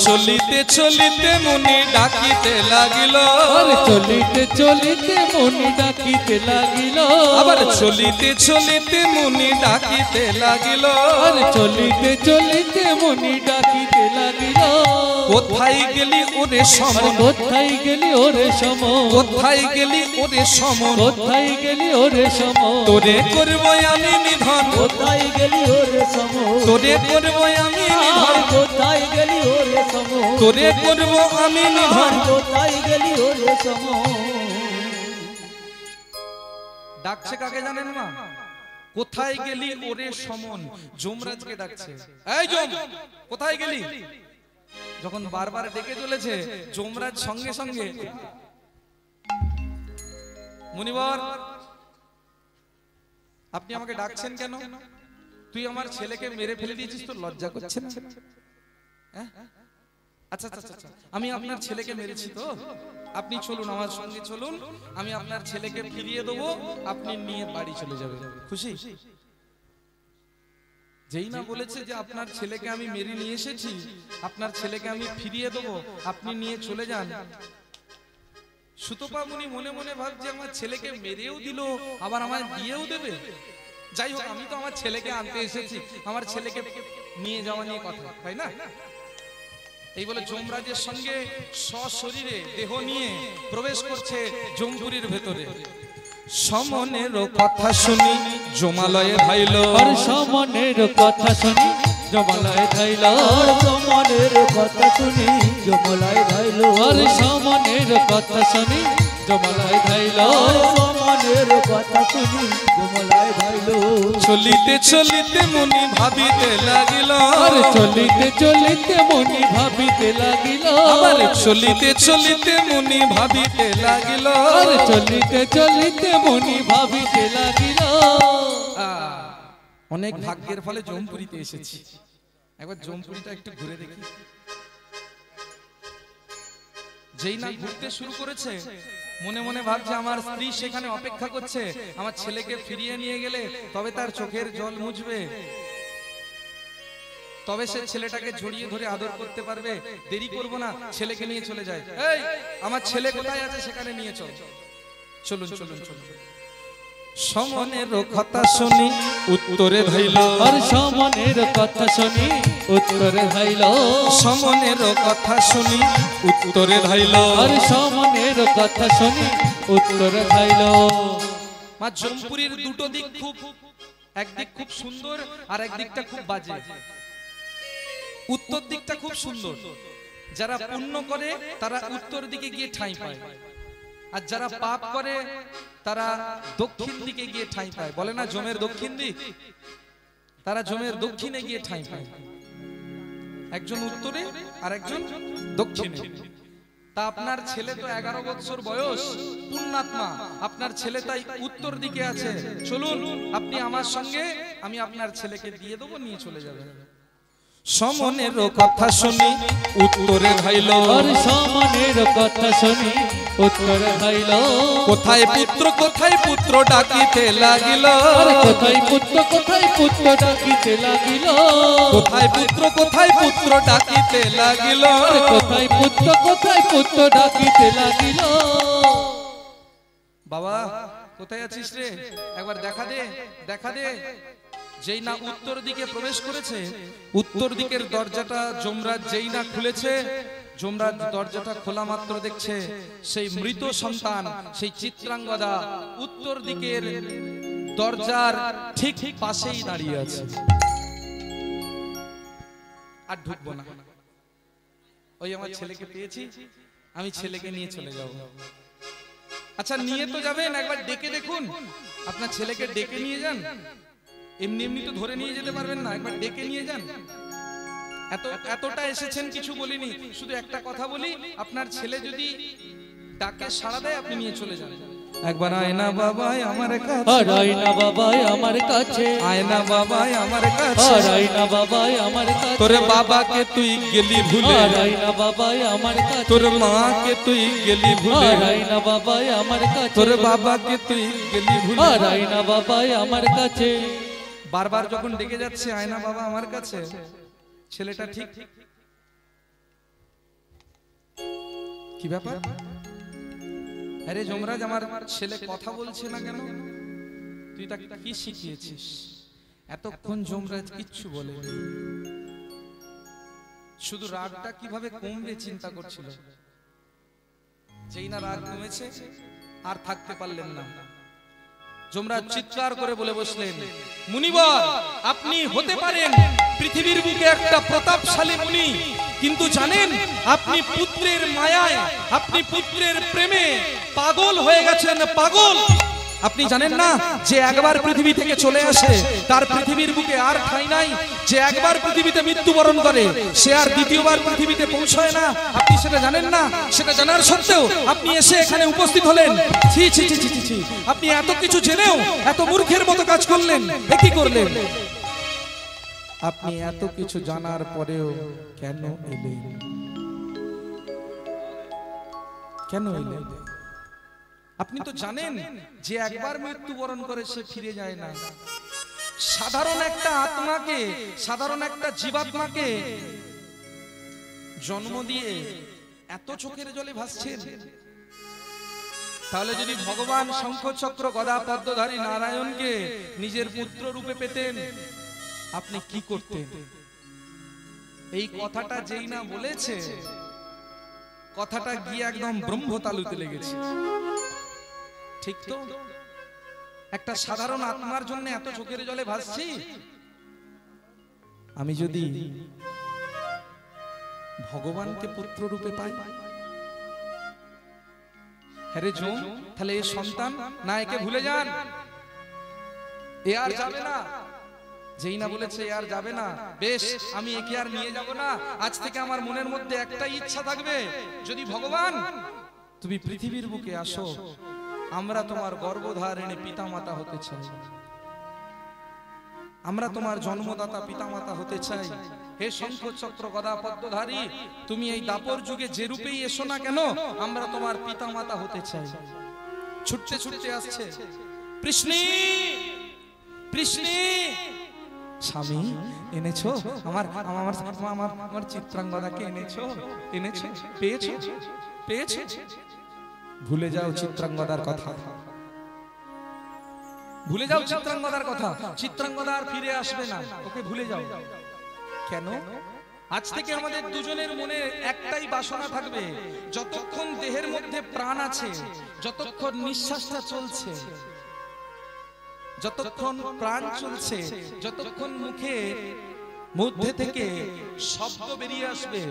চলিতে চলিতে মনে ডাকিতে লাগিল, আর চলিতে চলিতে মনে ডাকিতে লাগিল, আবার চলিতে চলিতে মনে ডাকিতে লাগিল, আর চলিতে চলিতে মনে ডাকিতে লাগিল, কোথায় গেলি ওরে সমন, কোথায় গেলি ওরে সমন, কোথায় গেলি ওরে সমন, কোথায় গেলি ওরে সমন, তোরে করব আমি নিধন, কোথায় গেলি ওরে সমন, তোরে করব আমি নিধন, কোথায় গেলি ওরে সমন, তোরে করব আমি নিধন। কোথায় গেলি ওরে সমন। ডাকছে কাকে জানেন মা? কোথায় গেলি ওরে সমন, যমরাজকে ডাকছে। এই যম, কোথায় গেলি? যখন বারবার ডেকে চলেছে, যমরাজ সঙ্গে সঙ্গে, মুনিবর আপনি আমাকে ডাকছেন কেন? তুই আমার ছেলেকে মেরে ফেলে দিয়েছিস, তো লজ্জা করছে না? আচ্ছা আচ্ছা আচ্ছা, আমি আপনার ছেলেকে মেরেছি তো, আপনি চলুন আমার সঙ্গে চলুন, আমি আপনার ছেলেকে ফিরিয়ে দেবো, আপনি নিয়ে বাড়ি চলে যাবেন। খুশি? যেই না বলেছে যে আপনার ছেলেকে আমি মেরে নিয়ে এসেছি, আপনার ছেলেকে আমি ফিরিয়ে দেবো, আপনি নিয়ে চলে যান। সুতপা মুনি মনে মনে ভাবছে আমার ছেলেকে মেরেও দিল, আবার আমায় দিয়েও দেবে। যাই হোক, আমি তো আমার ছেলেকে আনতে এসেছি, আমার ছেলেকে নিয়ে যাওয়া নিয়ে কথা, তাই না? এই বলে যমরাজের সঙ্গে সশরীরে দেহ নিয়ে প্রবেশ করছে জমপুরির ভেতরে। সমনের কথা শুনি জমালয়ে ধাইল, আর সমনের কথা শুনি জমালায় ধাইল আর সমনের কথা শুনি জমলায় ধাইল আর সমনের কথা শুনি জমালায় ধাইল আর সমনের কথা শুনি জমলায় ধাইল চলিতে চলিতে মনি ভাবিতে লাগিল আর চলিতে চলিতে মনি ভাবিতে লাগিল আবার চলিতে চলিতে মনি ভাবিতে লাগিল আর চলিতে চলিতে মনি ভাবিতে লাগিল অনেক ভাগ্যের ফলে জমপুরিতে এসেছি একবার জমপুরিটা একটু ঘুরে দেখি যেই না ঘুরতে শুরু করেছে মনে মনে ভাবছে আমার স্ত্রী সেখানে অপেক্ষা করছে আমার ছেলেকে ফিরিয়ে নিয়ে গেলে তবে তার চোখের জল মুছবে তবে সে ছেলেটাকে জড়িয়ে ধরে আদর করতে পারবে দেরি করব না ছেলেকে নিয়ে চলে যায় এই আমার ছেলে কোথায় আছে সেখানে নিয়ে চল চলুন চলুন চলুন সমনের কথা শুনি উত্তরে ধাইল আর সমনের কথা শুনি উত্তরে ধাইল সমনের কথা শুনি উত্তরে ধাইল আর সমনের কথা শুনি উত্তরে ধাইল মা জমপুরির দুটো দিক খুব একদিক খুব সুন্দর আর একদিকটা খুব বাজে উত্তর দিকটা খুব সুন্দর যারা পুণ্য করে তারা উত্তর দিকে গিয়ে ঠাঁই পায় আর যারা পাপ করে তারা দক্ষিণ দিকে গিয়ে ঠাঁই পায় বলে না জমের দক্ষিণ দিক তারা জমের দক্ষিণে গিয়ে ঠাঁই পায় একজন উত্তরে আর একজন দক্ষিণে তা আপনার ছেলে তো 11 বছর বয়স পুণ্যাত্মা আপনার ছেলে তাই উত্তর দিকে আছে চলুন আপনি আমার সঙ্গে আমি আপনার ছেলেকে দিয়ে দেবো নিয়ে চলে যাবেন সমনের কথা শুনি উত্তরে ধাইল আর সমনের কথা শুনি উত্তরে ধাইল কোথায় পুত্র ডাকিতে লাগিল আর কোথায় পুত্র ডাকিতে লাগিল কোথায় পুত্র ডাকিতে লাগিল আর কোথায় পুত্র ডাকিতে লাগিল বাবা কোথায় আছিস রে একবার দেখা দে যেই না উত্তর দিকে প্রবেশ করেছে উত্তর দিকের দরজাটা যমরাজ যেই না খুলেছে যমরাজ দরজাটা খোলা মাত্র দেখছে সেই মৃত সন্তান সেই চিত্রাঙ্গদা উত্তর দিকের দরজার ঠিক পাশেই দাঁড়িয়ে আছে আর ঢুকবো না ওই আমার ছেলেকে পেয়েছি আমি ছেলেকে নিয়ে চলে যাব আচ্ছা নিয়ে তো যাবেন একবার ডেকে দেখুন আপনার ছেলেকে ডেকে নিয়ে যান এমনি এমনি তো ধরে নিয়ে যেতে পারবেন না একবার ডেকে নিয়ে যান এতটা এসেছেন কিছু বলিনি শুধু একটা কথা বলি আপনার ছেলে যদি ডাকে সাড়া দেয় আপনি নিয়ে চলে যান একবার আয়না বাবাই আমার কাছে আর আয়না বাবাই আমার কাছে আয়না বাবাই আমার কাছে আর আয়না বাবাই আমার কাছে তোর বাবাকে তুই গেলি ভুলে আর আয়না বাবাই আমার কাছে তোর মাকে তুই গেলি ভুলে আর আয়না বাবাই আমার কাছে তোর বাবাকে তুই গেলি ভুলে আর আয়না বাবাই আমার কাছে বারবার যখন ডেকে যাচ্ছে আয়না বাবা আমার কাছে ছেলেটা ঠিক কি ব্যাপার আরে যমরাজ আমার ছেলে কথা বলছে না কেন তুই তাকে কি শিখিয়েছিস এতক্ষণ যমরাজ কিচ্ছু বলে শুধু রাগটা কিভাবে কমবে চিন্তা করছিল যেই না রাগ কমেছে আর থাকতে পারলেন না যমরাজ চিৎকার করে বলে বসলেন মুনিবর আপনি হতে পারেন পৃথিবীর বুকে একটা প্রতাপশালী মুনি কিন্তু জানেন আপনি পুত্রের মায়ায় আপনি পুত্রের প্রেমে পাগল হয়ে গেছেন পাগল আপনি জানেন না যে একবার পৃথিবী থেকে চলে আসে তার পৃথিবীর বুকে আর ঠাঁই নাই যে একবার পৃথিবীতে মৃত্যুবরণ করে সে আর দ্বিতীয়বার পৃথিবীতে পৌঁছায় না আপনি সেটা জানেন না সেটা জানার সত্ত্বেও আপনি এসে এখানে উপস্থিত হলেন ছি ছি ছি ছি ছি আপনি এত কিছু জেনেও এত মূর্খের মতো কাজ করলেন কি করলেন আপনি এত কিছু জানার পরেও কেন এলেন কেন এলেন আপনি তো জানেন যে একবার মৃত্যুবরণ করে সে ফিরে যায় না সাধারণ একটা আত্মাকে সাধারণ একটা জীবাত্মাকে জন্ম দিয়ে এত চোখের জলে ভাসছেন তাহলে যদি ভগবান শঙ্খ চক্র গদা পদ্মধারী নারায়ণকে নিজের পুত্র রূপে পেতেন আপনি কি করতেন এই কথাটা যেই না বলেছে কথাটা গিয়ে একদম ব্রহ্মতালুতে লেগেছে ঠিক তো একটা সাধারণ আত্মার জন্য এত চোখের জলে ভাসছি আমি যদি ভগবানকে পুত্র রূপে পাই, হ্যাঁ রে জম, তাহলে এ সন্তান না, একে ভুলে যান, এ আর যাবে না। যেই না বলেছে এ আর যাবে না, বেশ আমি একে আর নিয়ে যাব না। আজ থেকে আমার মনের মধ্যে একটাই ইচ্ছা থাকবে, যদি ভগবান তুমি পৃথিবীর বুকে আসো, আমরা তোমার গর্ভধারিণী পিতামাতা হতে চাই, আমরা তোমার জন্মদাতা পিতামাতা হতে চাই। হে শঙ্খ চক্র গদা পদ্মধারী, তুমি এই দাপর যুগে যে রূপেই এসো না কেন, আমরা তোমার পিতামাতা হতে চাই। ছুটতে ছুটতে আসছে কৃষ্ণী, কৃষ্ণী, স্বামী এনেছো আমার আমার আমার আমার চিত্রাঙ্গদাকে এনেছো, এনেছো, পেয়েছো, পেয়েছো। ভুলে যাও চিত্রাঙ্গদার কথা, ভুলে যাও চিত্রাঙ্গদার কথা। চিত্রাঙ্গদা আর ফিরে আসবে না, ওকে ভুলে যাও। কেন? আজ থেকে আমাদের দুজনের মনে একটাই বাসনা থাকবে, যতক্ষণ দেহের মধ্যে প্রাণ আছে, যতক্ষণ নিঃশ্বাসটা চলছে, যতক্ষণ প্রাণ চলছে, যতক্ষণ মুখের মধ্যে থেকে শব্দ বেরিয়ে আসবে,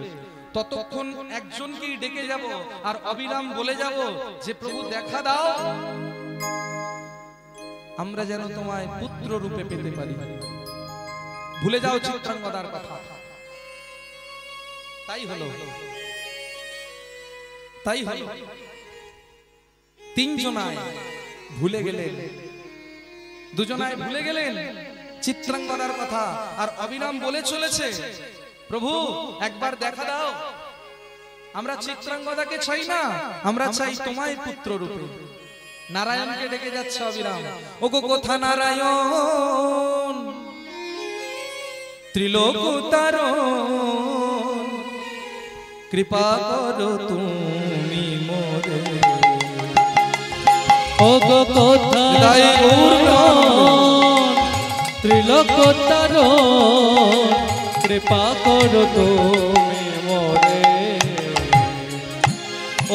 ততক্ষণ একজনকেই ডেকে যাব আর অবিরাম বলে যাব যে প্রভু দেখা দাও, আমরা যেন তোমায় পুত্র রূপে পেতে পারি। ভুলে যাও চিত্রাঙ্গদার কথা। তাই হলো, তাই হলো। তিনজনায় ভুলে গেলেন, দুজনায় ভুলে গেলেন চিত্রাঙ্গদার কথা, আর অবিরাম বলে চলেছে প্রভু একবার দেখা দাও, আমরা চিত্রাঙ্গদাকে চাই না, আমরা চাই তোমায় পুত্র রূপে। নারায়ণকে ডেকে যাচ্ছে অবিরাম, ওগো কোথা নারায়ণ, ত্রিলোকতারণ, কৃপা করো তুমি মোরে। ওগো কোথা ত্রিলোকতারণ, কৃপা করো তুমি মোরে।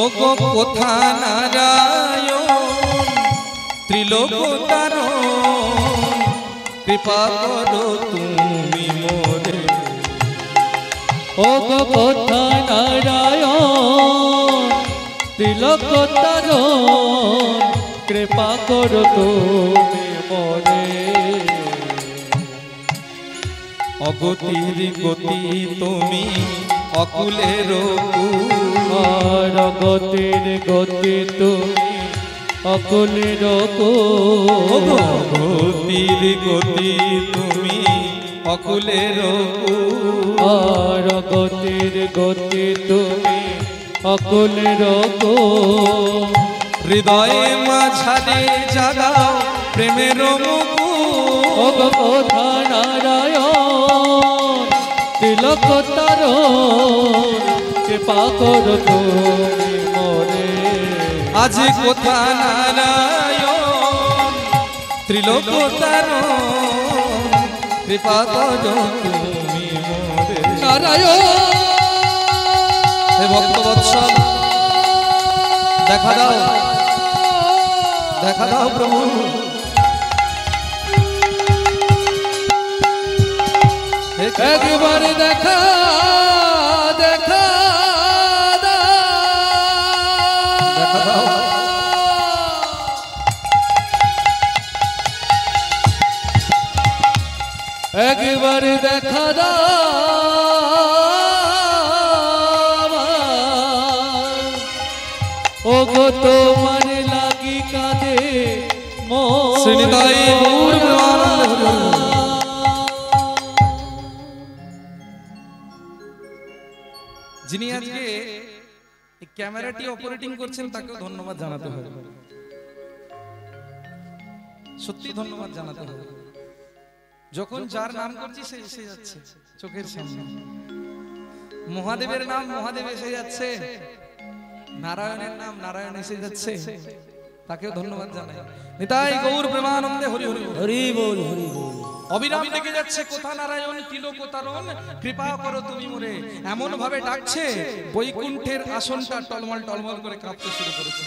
ওগো কোথা নারায়ণ, ত্রিলোকতারণ, কৃপা করো তুমি মোরে। ওগো কোথা নারায়ণ, ত্রিলোকতারণ, কৃপা করো তুমি মোরে। অগতির গতি তুমি অকুলের আর গতির গতি তুমি অকুলের অগতির গতি তুমি অকুলের আর গতির গতি তুমি অকুলের হৃদয়ে মাঝারে জাগাও প্রেমের মুকুট। কোথা নারায়ণ, তিলকতারণ, কৃপা করো তুমি মোরে। আজ কোথা নারায়ণ, ত্রিলোকতারণ, কৃপা করো তুমি মোরে। নারায়ণ হে ভক্তবৎসল দেখা দাও, দেখা দাও প্রভু। একবার দেখা দেখা দেখা দাও, একবার দেখা দাও, ওগো তোমার লাগি কাঁদে শ্রীনিতাই গৌর প্রেমানন্দ। যিনি আজকে এই ক্যামেরাটি অপারেটিং করছেন তাকেও ধন্যবাদ জানাতে হবে, সত্যি ধন্যবাদ জানাতে হবে। যখন যার নাম করছি সে এসে যাচ্ছে চোখের সামনে, মহাদেবের নাম মহাদেব এসে যাচ্ছে, নারায়ণের নাম নারায়ণ এসে যাচ্ছে, তাকেও ধন্যবাদ জানাই। নিতাই গৌর প্রেমানন্দে হরি হরি হরি বল, হরি বল। অবিরাম ডেকে যাচ্ছে কোথা নারায়ণ, তিলকতারণ, কৃপা করো তুমি মোরে। এমন ভাবে ডাকছে বৈকুণ্ঠের আসনটা টলমল টলমল করে কাঁপতে শুরু করেছে।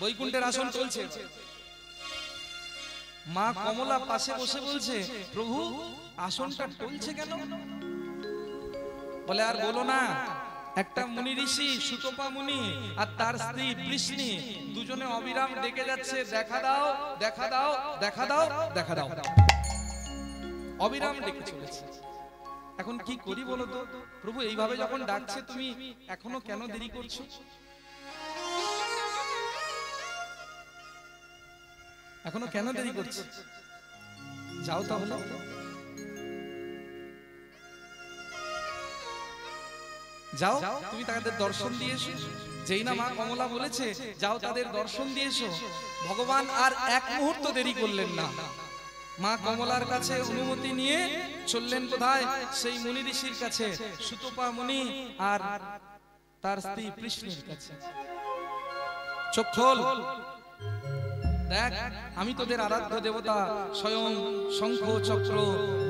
বৈকুণ্ঠের আসন চলছে, মা কমলা পাশে বসে বলছে, প্রভু আসনটা টলছে কেন? বলে আর বলো না, একটা মুনি ঋষি সুতপা মুনি আর তার স্ত্রী বৃষ্ণি দুজনে অবিরাম ডেকে যাচ্ছে, দেখা দাও দেখা দাও দেখা দাও দেখা দাও, অবিরাম ডেকে চলেছে। এখন কি করি বলো তো? প্রভু এইভাবে যখন ডাকছে তুমি এখনো কেন দেরি করছো? এখনো কেন দেরি করছো? যাও তাহলে। যাও তুমি তাদের দর্শন দিয়ে এসো। যেই না মা কমলা বলেছে যাও তাদের দর্শন দিয়ে এসো, ভগবান আর এক মুহূর্ত দেরি করলেন না। মা কমলার কাছে অনুমতি নিয়ে চললেন কোথায়? সেই মুনি ঋষির কাছে, সুতপা মুনি আর তার স্ত্রী কৃষ্ণের কাছে। চোখ খোল, দেখ আমি তোদের আরাধ্য দেবতা স্বয়ং শঙ্খ চক্র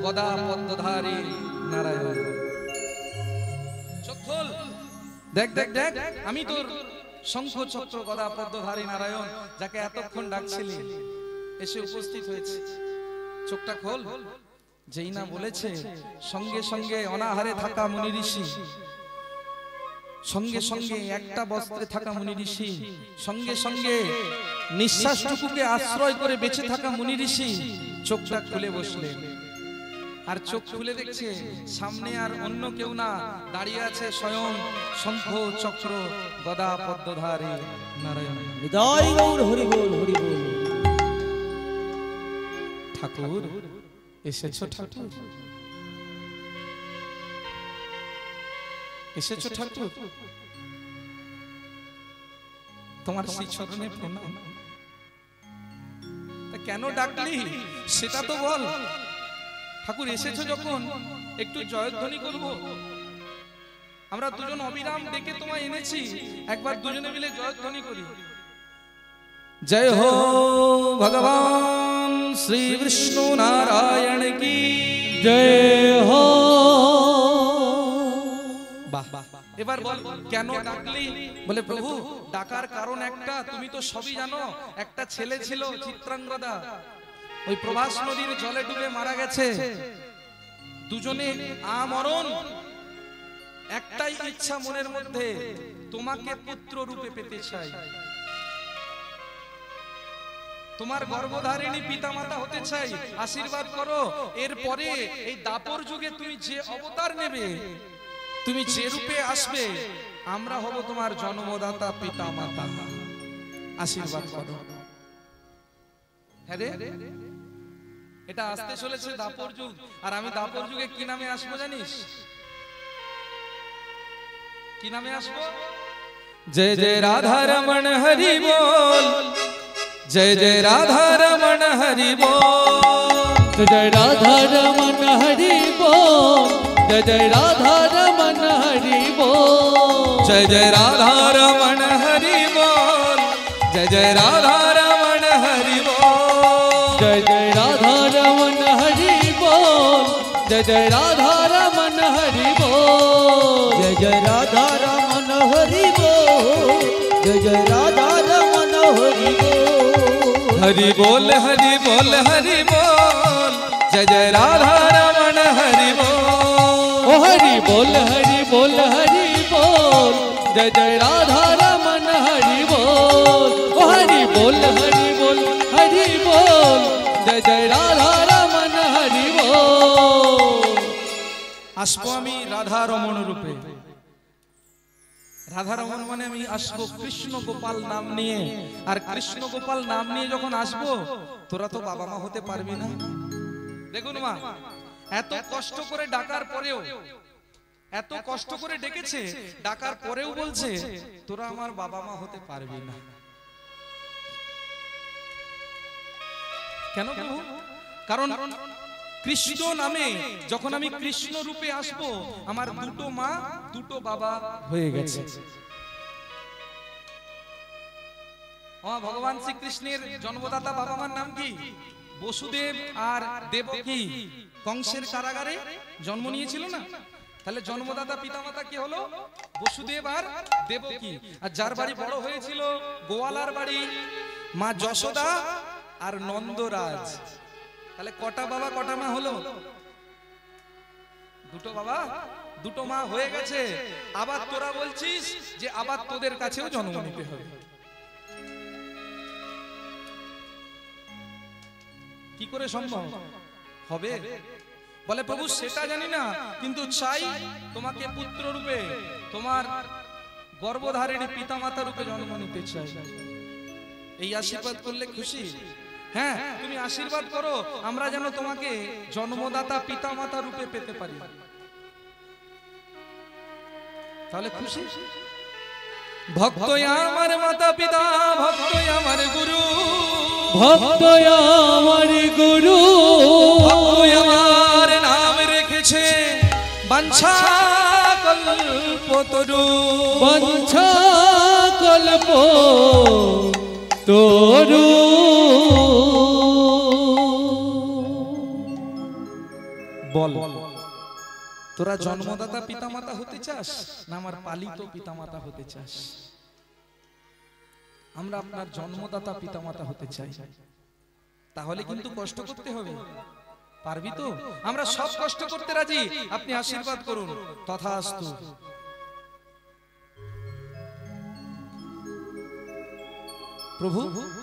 গদা পদ্মধারী নারায়ণ। চোখ খোল, দেখ দেখ দেখ আমি তোর শঙ্খ চক্র গদা পদ্মধারী নারায়ণ, যাকে এতক্ষণ ডাকছিলি এসে উপস্থিত হয়েছে। চোখটা খোল। যেই না বলেছে সঙ্গে সঙ্গে অনাহারে থাকা মুনি ঋষি, সঙ্গে সঙ্গে একটা বস্ত্রে থাকা মুনি ঋষি, সঙ্গে সঙ্গে নিঃশ্বাসটুকুকে আশ্রয় করে বেঁচে থাকা মুনি ঋষি চোখটা খুলে বসলেন। আর চোখ খুলে দেখছে সামনে আর অন্য কেউ না, দাঁড়িয়ে আছে স্বয়ং শঙ্খ চক্র গদা পদ্মধারী নারায়ণ। হৃদয় গৌর হরি বল হরি বল। ঠাকুর এসেছো, ঠাকুর এসেছো, ঠাকুর তোমার শ্রী চরণে প্রণাম। তা কেন ডাকলি সেটা তো বল। ঠাকুর এসেছো যখন একটু জয়ধ্বনি করব। আমরা দুজন অবিরাম ডেকে তোমায় এনেছি, একবার দুজনে মিলে জয়ধ্বনি করি। জয় হো ভগবান শ্রী বিষ্ণু নারায়ণ কি জয় হো। বাহ, এবার বল কেন ডাকলি? বলে প্রভু ডাকার কারণ একটা, তুমি তো সবই জানো। একটা ছেলে ছিল চিত্রাঙ্গদা, ওই প্রভাস নদীর জলে ডুবে মারা গেছে। দুজনে আমরণ, একটাই ইচ্ছা মনের মধ্যে, তোমাকে পুত্র রূপে পেতে চাই। তোমার গর্ভধারিণী পিতামাতা হতে চাই, আশীর্বাদ করো। এরপরে এই দাপর যুগে তুমি যে অবতার নেবে, তুমি যে রূপে আসবে, আমরা হব তোমার জন্মদাতা পিতামাতা, আশীর্বাদ করো। হ্যাঁ রে, এটা আসতে চলেছে দাপর যুগ। আর আমি দাপর যুগে কি নামে আসবো জানিস? কি নামে আসবো? জয় জয় রাধা রমণ হরি বল, জয় জয় রাধা রমণ হরি বল, জয় রাধা রমণ হরি বল, জয় জয় রাধা রমণ হরি বল, জয় জয় রাধা রমণ হরি বল, জয় জয় রাধা রমণ হরি বল, জয় জয় রাধা রমণ হরি বল, জয় জয় রাধা রমণ হরি বল, জয় জয় রাধা রমণ হরি বল, জয় জয় রাধা রমণ হরি বল, হরি বল হরি বল হরি বল, জয় জয় রাধা রমণ হরি বল, ও হরি বল হরি বল হরি বল, জয় জয় রাধা রমণ হরি বল, ও হরি বল হরি বল হরি বল, জয় জয় রাধা রমণ হরি বল। আসবো আমি রাধা রমণ রূপে। রাধা রমণ মানে আমি আসবো কৃষ্ণ গোপাল নাম নিয়ে। আর কৃষ্ণ গোপাল নাম নিয়ে যখন আসবো, তোরা তো বাবা মা হতে পারবি না। দেখুন মা, এত কষ্ট করে ডাকার পরেও, এত কষ্ট করে ডেকেছে, ডাকার পরেও বলছে তোরা আমার বাবা মা হতে পারবি না। কেন? কারণ কৃষ্ণ নামে যখন আমি কৃষ্ণ রূপে আসবো, আমার দুটো মা দুটো বাবা হয়ে গেছে। ভগবান শ্রীকৃষ্ণের জন্মদাতা বাবা মার নাম কি? বসুদেব আর দেবকী কংসের কারাগারে জন্ম নিয়েছিল না? তাহলে জন্মদাতা পিতামাতা কি হলো? বসুদেব আর দেবকী। আর যার বাড়ি বড় হয়েছিল গোয়ালার বাড়ি, মা যশোদা আর নন্দরাজ। তাহলে কটা বাবা কটা মা হলো? দুটো বাবা দুটো মা হয়ে গেছে। আবার তোরা বলছিস যে আবার তোদের কাছেও জন্ম নিতে হবে। কি করে সম্ভব হবে? বলে প্রভু সেটা জানি না, কিন্তু চাই তোমাকে পুত্র রূপে, তোমার গর্ভধারিণী পিতামাতা রূপে জন্ম নিতে চাই। এই আশীর্বাদ করলে খুশি? হ্যাঁ, তুমি আশীর্বাদ করো আমরা যেন তোমাকে জন্মদাতা পিতামাতা রূপে পেতে পারি, তাহলে খুশি? ভক্ত আমার মাতা পিতা, ভক্ত আমার গুরু, ভক্ত আমার গুরু, ভক্ত আমার নাম রেখেছে বাঞ্ছা কল্পতরু, বাঞ্ছা কল্প তরু। বল তোরা জন্মদাতা পিতামাতা হতে চাস না আমার পালিত পিতামাতা হতে চাস? আমরা আপনার জন্মদাতা পিতামাতা হতে চাই। তাহলে কিন্তু কষ্ট করতে হবে, পারবি তো? আমরা সব কষ্ট করতে রাজি, আপনি আশীর্বাদ করুন। তথাস্তু। প্রভু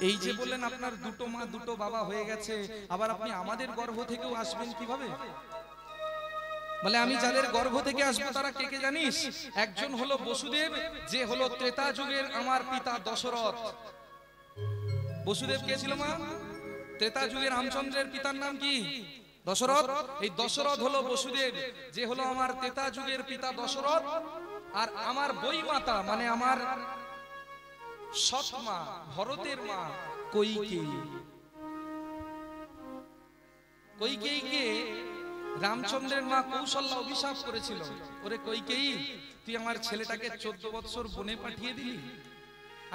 এই যে বললেন আপনার দুটো মা দুটো বাবা হয়ে গেছে, আবার আপনি আমাদের গর্ভ থেকেও আসবেন কিভাবে? বলে আমি যাদের গর্ভ থেকে আসবো তারা কে কে জানিস? একজন হলো বসুদেব, যে হলো ত্রেতা যুগের আমার পিতা দশরথ। বসুদেব কে ছিল মা? ত্রেতা যুগের রামচন্দ্রের পিতার নাম কি? দশরথ। এই দশরথ হলো বসুদেব, যে হলো আমার ত্রেতা যুগের পিতা দশরথ। আর আমার বই মাতা মানে আমার সৎ মা ভরতের মা কইকেয়ী। কইকেয়ীকে রামচন্দ্রের মা কৌশল্যা অভিশাপ করেছিল, ওরে কইকেয়ী তুই আমার ছেলেটাকে 14 বৎসর বনে পাঠিয়ে দিলি,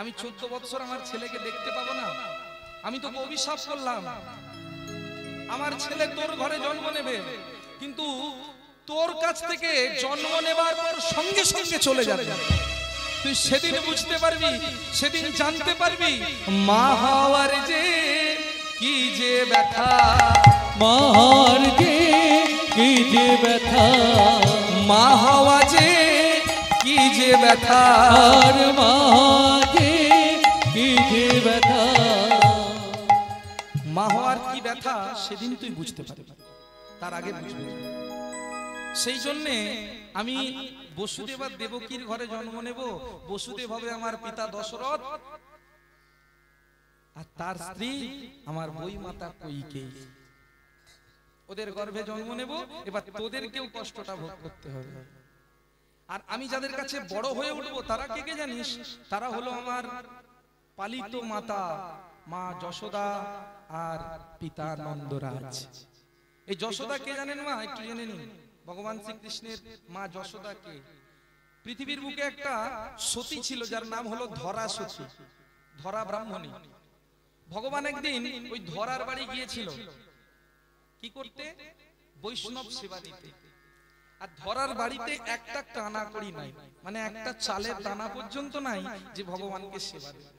আমি 14 বৎসর আমার ছেলেকে দেখতে পাবো না, আমি তোকে অভিশাপ করলাম, আমার ছেলে তোর ঘরে জন্ম নেবে, কিন্তু তোর কাছ থেকে জন্ম নেবার পর সঙ্গে সঙ্গে চলে যাবে। তুই সেদিন বুঝতে পারবি, সেদিন জানতে পারবি মা হওয়ার যে কি যে ব্যথা, মার গে কি যে ব্যথা, মা হওয়া যে কি যে ব্যথা, আর মা গে কি যে ব্যথা। মা হওয়ার কি ব্যথা সেদিন তুই বুঝতে পারবি, তার আগে বুঝবি। সেই জন্যে আমি বসুদেব আর দেবকীর ঘরে জন্ম নেব। বসুদেব হবে আমার পিতা দশরথ, আর তার স্ত্রী আমার বই মাতা কইকেয়ী। ওদের গর্ভে জন্ম নেব। এবার তোদেরকেও কষ্টটা ভোগ করতে হবে। আর আমি যাদের কাছে বড় হয়ে উঠবো তারা কে কে জানিস? তারা হলো আমার পালিত মাতা মা যশোদা আর পিতা নন্দরাজ। এই যশোদা কে জানেন মা? একটু জেনে নিন। ভগবান শ্রীকৃষ্ণের মা যশোদা কে? পৃথিবীর বুকে একটা সতী ছিল যার নাম হলো ধরা সতী, ধরা ব্রাহ্মণী। ভগবান একদিন ওই ধরার বাড়ি গিয়েছিল কি করতে? বৈষ্ণব সেবা দিতে। আর ধরার বাড়িতে একটা টানা করি নাই, মানে একটা চালের দানা পর্যন্ত নাই যে ভগবানকে সেবা দেবে।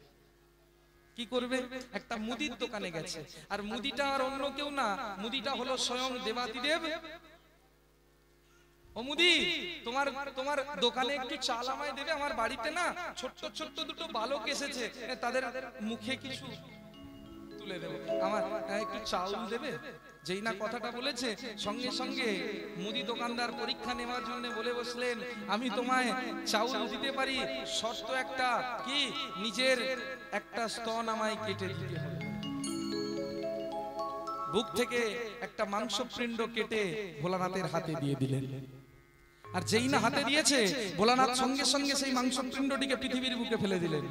কি করবে? একটা মুদির দোকানে গেছে, আর মুদিটা আর অন্য কেউ না, মুদিটা হলো স্বয়ং দেবাদিদেব। ও মুদি, তোমার দোকানে একটু চাল আমায় দেবে, আমার বাড়িতে না ছোট্ট ছোট্ট দুটো বালক এসেছে, তাদের মুখে কিছু তুলে দেবে, আমার একটু চাউল দেবে। যেই না কথাটা বলেছে, সঙ্গে সঙ্গে মুদি দোকানদার পরীক্ষা নেওয়ার জন্য বলে বসলেন, আমি তোমায় চাউল দিতে পারি, শর্ত একটা, কি? নিজের একটা স্তন আমায় কেটে দিতে হবে। বুক থেকে একটা মাংসপিণ্ড কেটে ভোলানাথের হাতে দিয়ে দিলেন। আর যেই না হাতে দিয়েছে, ভোলানাথ সঙ্গে সঙ্গে সেই মাংসপিণ্ডটিকে পৃথিবীর বুকে ফেলে দিলেন।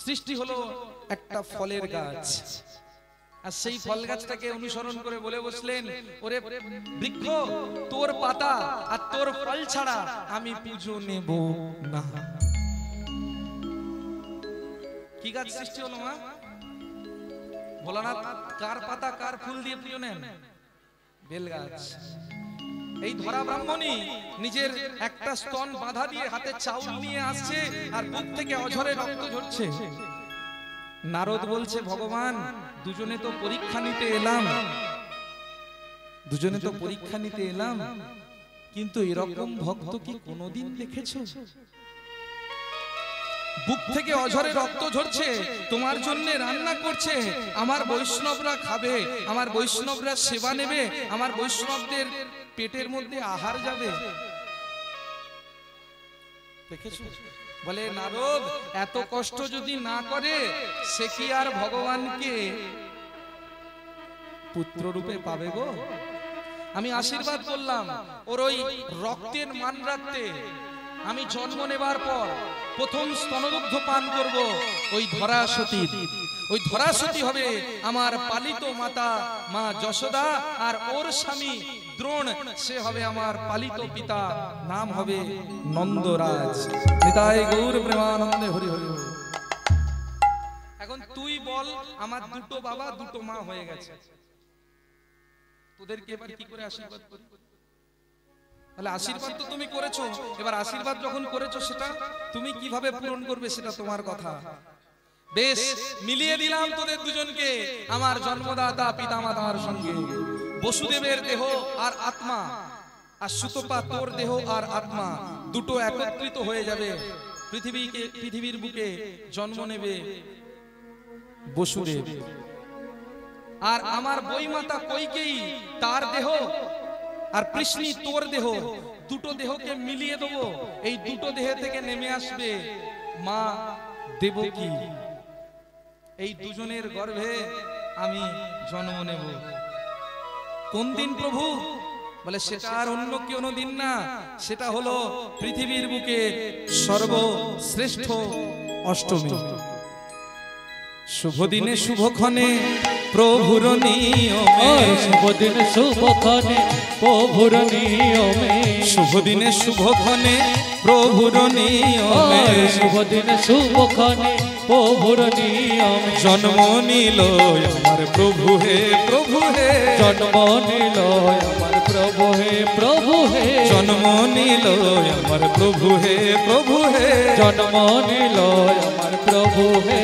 সৃষ্টি হলো একটা ফলের গাছ, আর সেই ফল গাছটাকে অনুসরণ করে বলে বসলেন, ওরে বৃক্ষ, তোর পাতা আর তোর ফল ছাড়া আমি পুজো নেব না। কি গাছ সৃষ্টি হলো মা? ভোলানাথ কার পাতা কার ফুল দিয়ে পুজো নেন? বেল গাছ। এই ধরা ব্রাহ্মণী নিজের একটা স্তন বাঁধা দিয়ে হাতে চাউল নিয়ে আসছে, আর বুক থেকে অঝরে রক্ত ঝরছে। নারদ বলছে ভগবান দুজনে তো পরীক্ষা নিতে এলাম, দুজনে তো পরীক্ষা নিতে এলাম, কিন্তু এরকম ভক্ত কি কোনোদিন দেখেছো? বুক থেকে অঝরে রক্ত ঝরছে, তোমার জন্য রান্না করছে, আমার বৈষ্ণবরা খাবে, আমার বৈষ্ণবরা সেবা নেবে, আমার বৈষ্ণবদের পেটের মধ্যে আহার যাবে। দেখেছো? বলে নারদ এত কষ্ট যদি না করে সে কি আর ভগবানকে পুত্র রূপে পাবে গো? আমি আশীর্বাদ করলাম ওর ওই রক্তের মান রাখতে, আমি জন্ম নেবার পর প্রথম স্তনদুগ্ধ পান করব ওই ধরাসতী। ওই ধরাসতী হবে আমার পালিত মাতা মা যশোদা, আর ওর স্বামী দ্রোণ সে হবে আমার পালিত পিতা, নাম হবে নন্দরাজ। নিতাই গৌর প্রেমানন্দে হরি হরি। এখন তুই বল, আমার দুটো বাবা দুটো মা হয়ে গেছে, তোদেরকে এবার কি করে আশীর্বাদ করি? তাহলে আশীর্বাদ তো তুমি করেছো, এবার আশীর্বাদ যখন করেছো সেটা তুমি কিভাবে পূরণ করবে সেটা তোমার কথা। বেশ, মিলিয়ে দিলাম তোদের দুজনকে আমার জন্মদাতা পিতামাতার সঙ্গে। বসুদেবের দেহ আর আত্মা, আর সুতপা তোর দেহ আর আত্মা দুটো একত্রিত হয়ে যাবে, পৃথিবীর বুকে জন্ম নেবে বসুদেব। আর আমার বইমাতা কইকেয়ী তার দেহ আর কৃষ্ণী তোর দেহ, দুটো দেহকে মিলিয়ে দেবো, এই দুটো দেহ থেকে নেমে আসবে মা দেবকী। এই দুজনের গর্ভে আমি জন্ম নেব। কোন দিন প্রভু? বলে সেটা আর অন্য কোনো দিন না, সেটা হলো পৃথিবীর বুকে সর্বশ্রেষ্ঠ অষ্টমী। শুভ দিনে শুভক্ষণে প্রভুর নিয়মে, শুভ দিনে শুভক্ষণে প্রভুর নিয়মে, শুভ দিনে শুভক্ষণে প্রভুর নিয়মে, শুভ দিনে শুভক্ষণে প্রভুর নিয়মে জন্ম নিল আমার প্রভু হে, প্রভু হে জন্ম নিল আমার প্রভু হে, প্রভু হে জন্ম নিল আমার প্রভু হে, প্রভু হে জন্ম নিল আমার প্রভু হে।